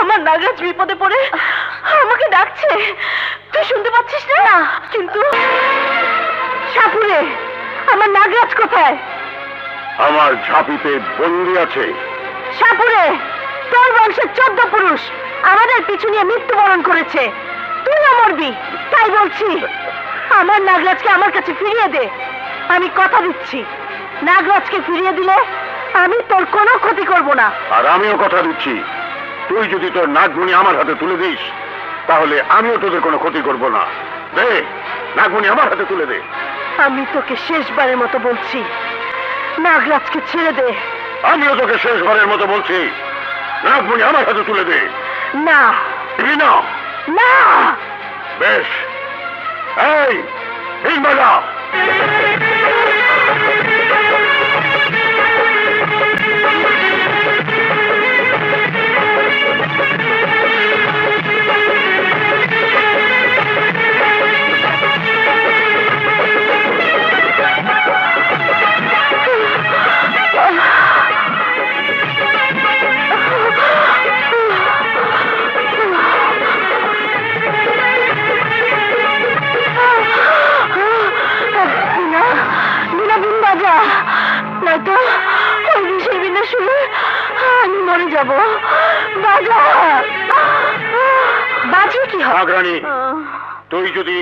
আমার নাগরাজ বিপদে পড়ে আমাকে ডাকছে, তুই শুনতে পাচ্ছিস না? কিন্তু সাপুরে, আমার নাগরাজ কোথায়?
আমার ঝাঁপিতে বন্দি আছে।
সাপুরে, তোর বংশের 14 পুরুষ আমাদের পিছু নিয়ে মৃত্যুবরণ করেছে, তুইও মরবি। তাই বলছি, আমার নাগরাজকে আমার কাছে ফিরিয়ে দে। আমি কথা দিচ্ছি, নাগরাজকে ফিরিয়ে দিলে আমি তোর কোনো ক্ষতি করব না।
আর আমিও কথা দিচ্ছি, তুই যদি তোর নাগমণি আমার হাতে তুলে দিস তাহলে আমিও তোদের কোনো ক্ষতি করব না। দে, নাগমণি আমার হাতে তুলে দে।
আমি তোকে শেষবারের মতো বলছি, নাগরাজকে ছেড়ে দে।
আমিও তোকে শেষবারের মতো বলছি, নাগমণি আমার হাতে তুলে দে।
না
দিবি না?
না।
বেশ, এই বিন বাজা!
বাজি কি হবে?
নাগরানী, তুই যদি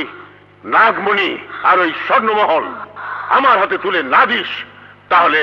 নাগমণি আর ওই স্বর্ণমহল আমার হাতে তুলে না দিস তাহলে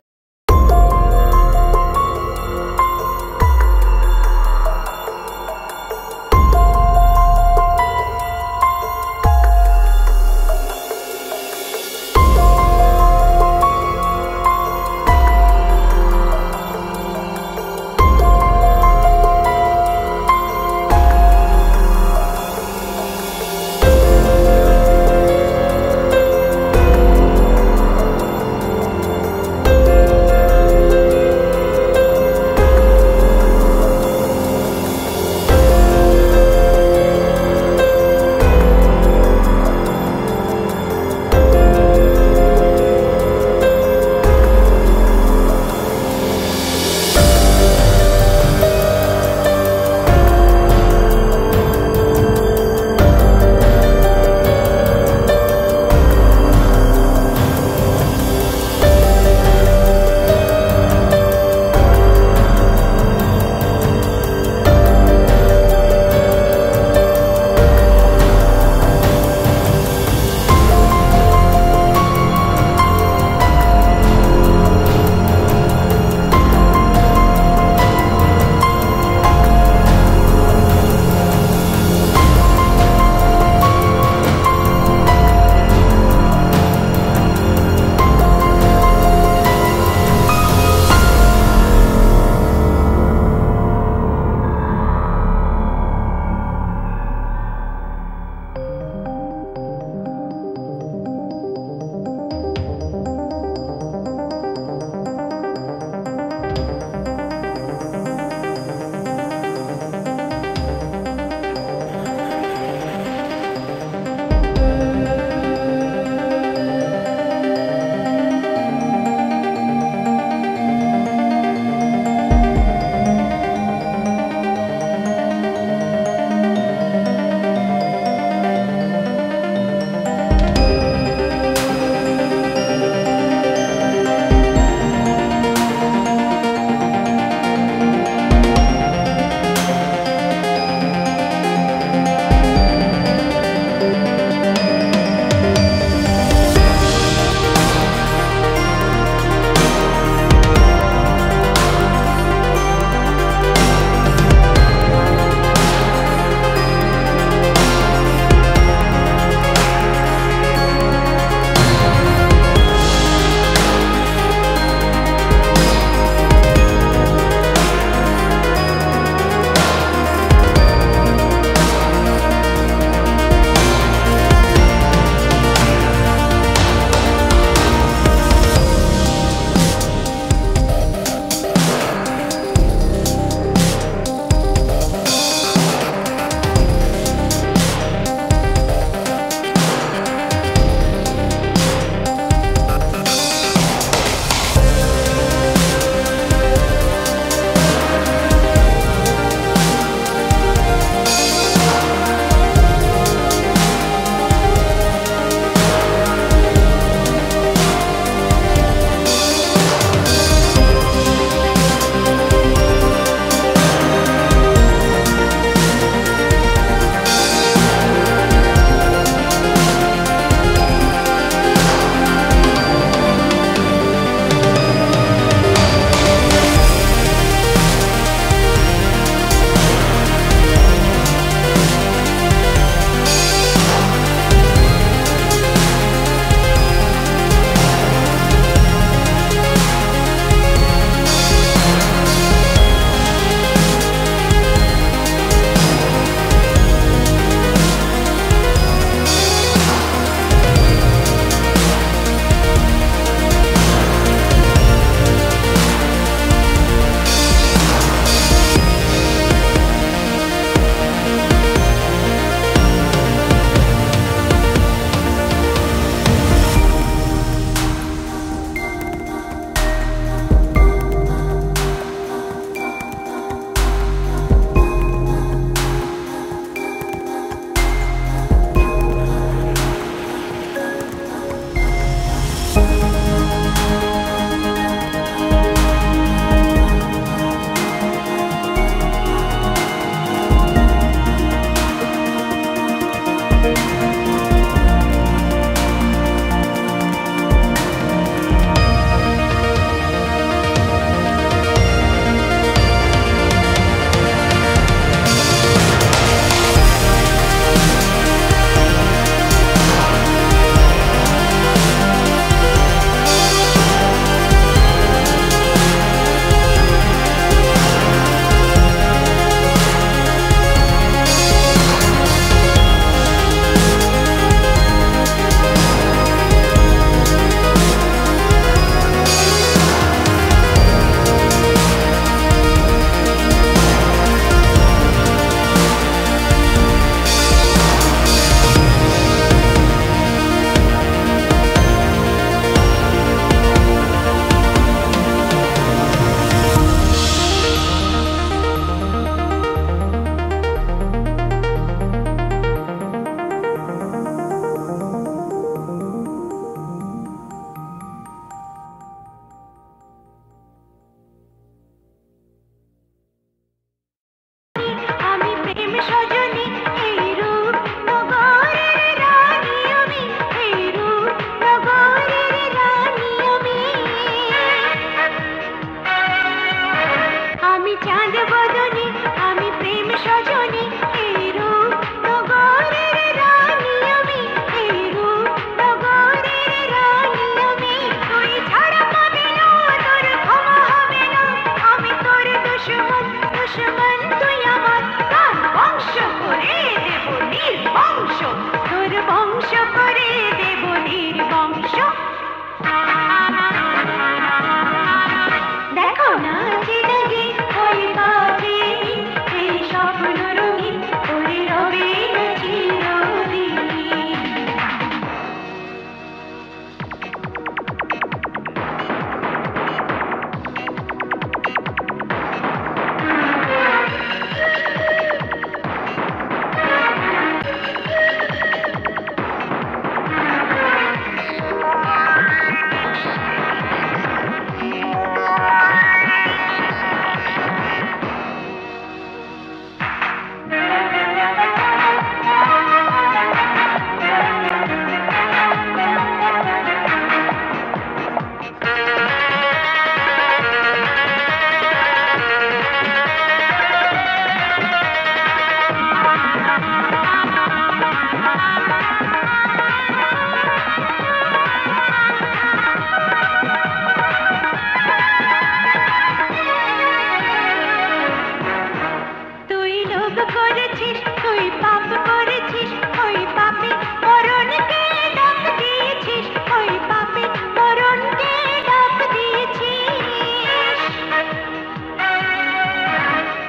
লোভ করেছিস, তুই পাপ করেছিস, ওই পাপে মরণকে ডাক দিয়েছিস, ওই পাপে মরণকে ডাক দিয়েছিস।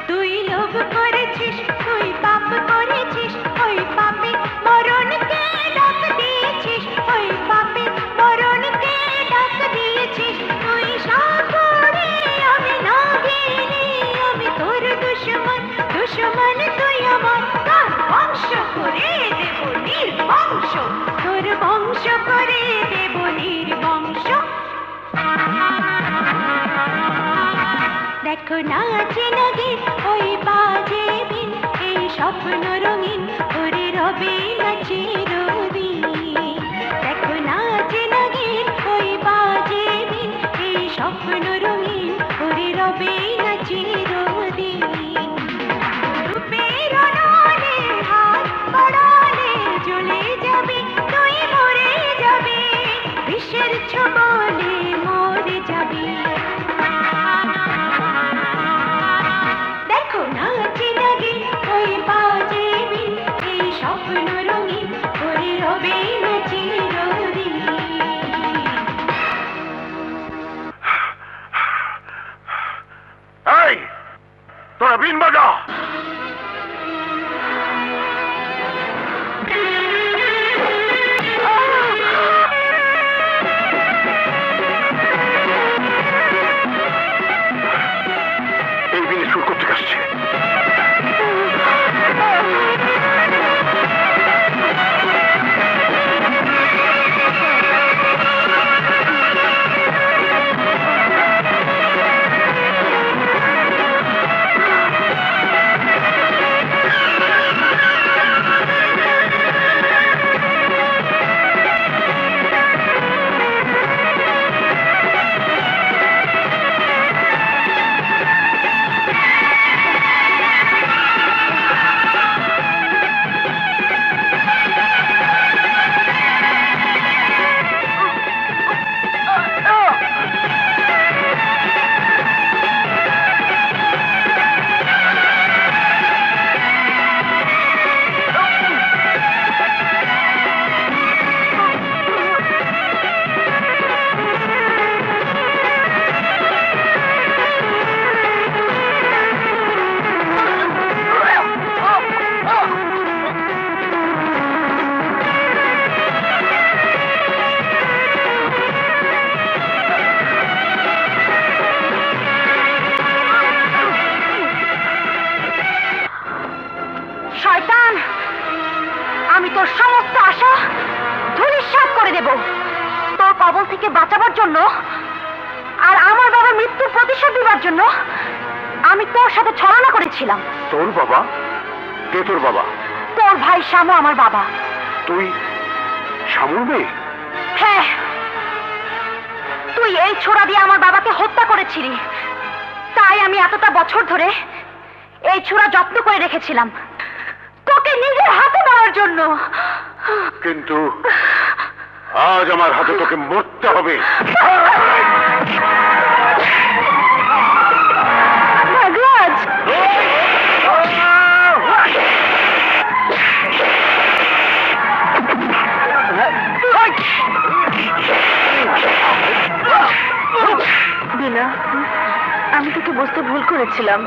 তুই লোভ করেছিস, তুই পাপ করেছিস, ওই পাপে মরণকে ডাক দিয়েছিস, ওই পাপে মরণকে ডাক দিয়েছিস। তুই সাগরে, আমি নাগিনী, আমি তোর দুশমন, দুশমন তুই আমার। তোর বংশ করে দেব নির্বংশ, তোর বংশ করে দেব নির্বংশ। দেখো নাচে নাগিন ওই বাজে বিন, এই স্বপ্ন রঙিন ওরে রবে না চিরদিন। দেখো নাচে নাগিন ওই বাজে বিন, এই স্বপ্ন রঙিন ওরে রবে না চিরদিন। রূপের অনলে হাত বাড়ালে জ্বলে যাবে, তুই মরে যাবে, বিষের ছোবলে মরে যাবে। দেখো নাচে নাগিন ওই বাজে বিন, এই স্বপ্ন রঙিন ওরে রবে না চিরদিন।
এই তোরা বিন বাজা। এই বিনে সুর করতে আসছে।
শয়তান, আমি তোর সমস্ত আশা ধূলিসাৎ করে দেব। তোর কবল থেকে বাঁচাবার জন্য আর আমার বাবার মৃত্যুর প্রতিশোধ দেবার জন্য আমি তোর সাথে ছলনা করেছিলাম।
তোর বাবা? কে তোর বাবা?
তোর ভাই শ্যামু আমার বাবা।
তুই শ্যামুর মেয়ে?
হ্যাঁ, তুই এই ছোরা দিয়ে আমার বাবাকে হত্যা করেছিলি, তাই আমি এতটা বছর ধরে এই ছোরা যত্ন করে রেখেছিলাম তোকে নিজের হাতে দেওয়ার জন্য।
কিন্তু আজ আমার হাতে তোকে মরতে হবে।
নাগরাজ, বিনা, আমি তোকে বুঝতে ভুল করেছিলাম।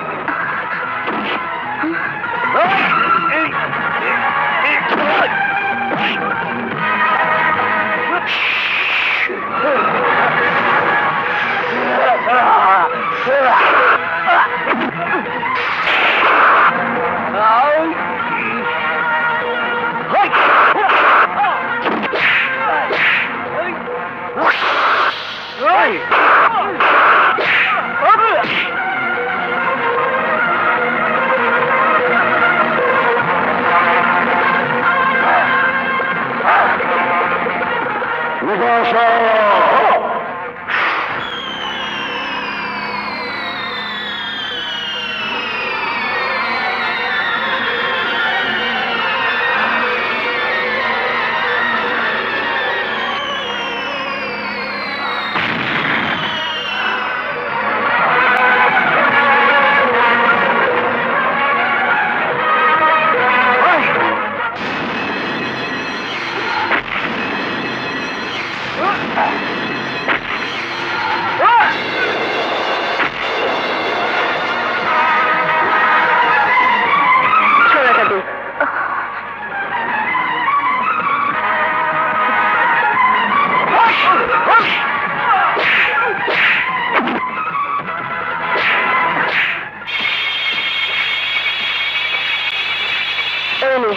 এই নে,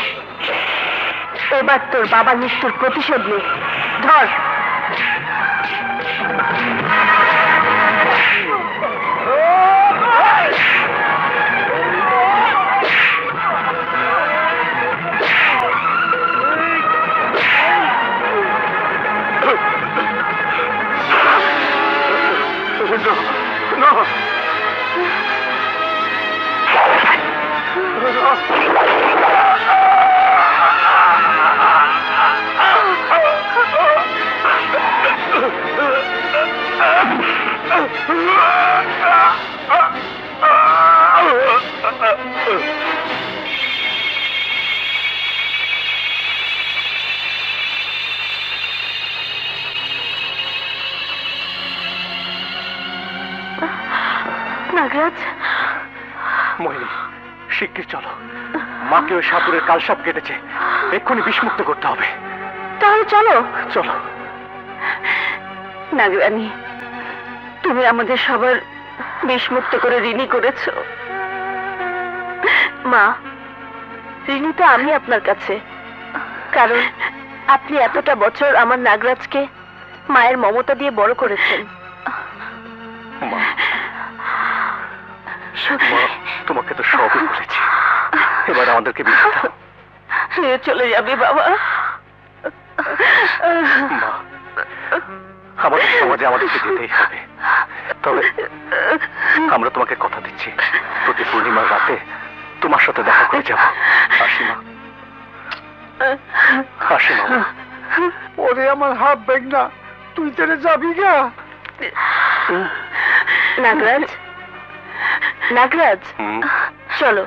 এবার তোর বাবার মৃত্যুর প্রতিশোধ নে। ধর। নাগরাজ,
মোহিনী, শিগগির চলো। মাকে ওই সাপুরের কালসাপ কেটেছে, এক্ষুনি বিষমুক্ত করতে হবে।
তাহলে চলো।
চলো।
নাগরানী, তুমি আমাদের সবার বিষমুক্ত করে ঋণী করেছ। মা, ঋণী তো আমি আপনার কাছে, কারণ আপনি এতটা বছর আমার নাগরাজকে মায়ের মমতা দিয়ে বড় করেছেন।
মা, তোমাকে তো সবই বলেছি, এবার আমাদেরকে বিদায় দাও।
চলে যাবে বাবা।
মা, আমাদের সমাজে আমাদেরকে যেতেই হবে, তবে আমরা তোমাকে কথা দিচ্ছি প্রতি পূর্ণিমার রাতে তোমার সাথে দেখা করে যাব। আসি মা, আসি মা।
ওরে আমার হাত ব্যাগ না, তুই চলে যাবি গা।
নাগরাজ, নাগরাজ,
হুম।
চলো।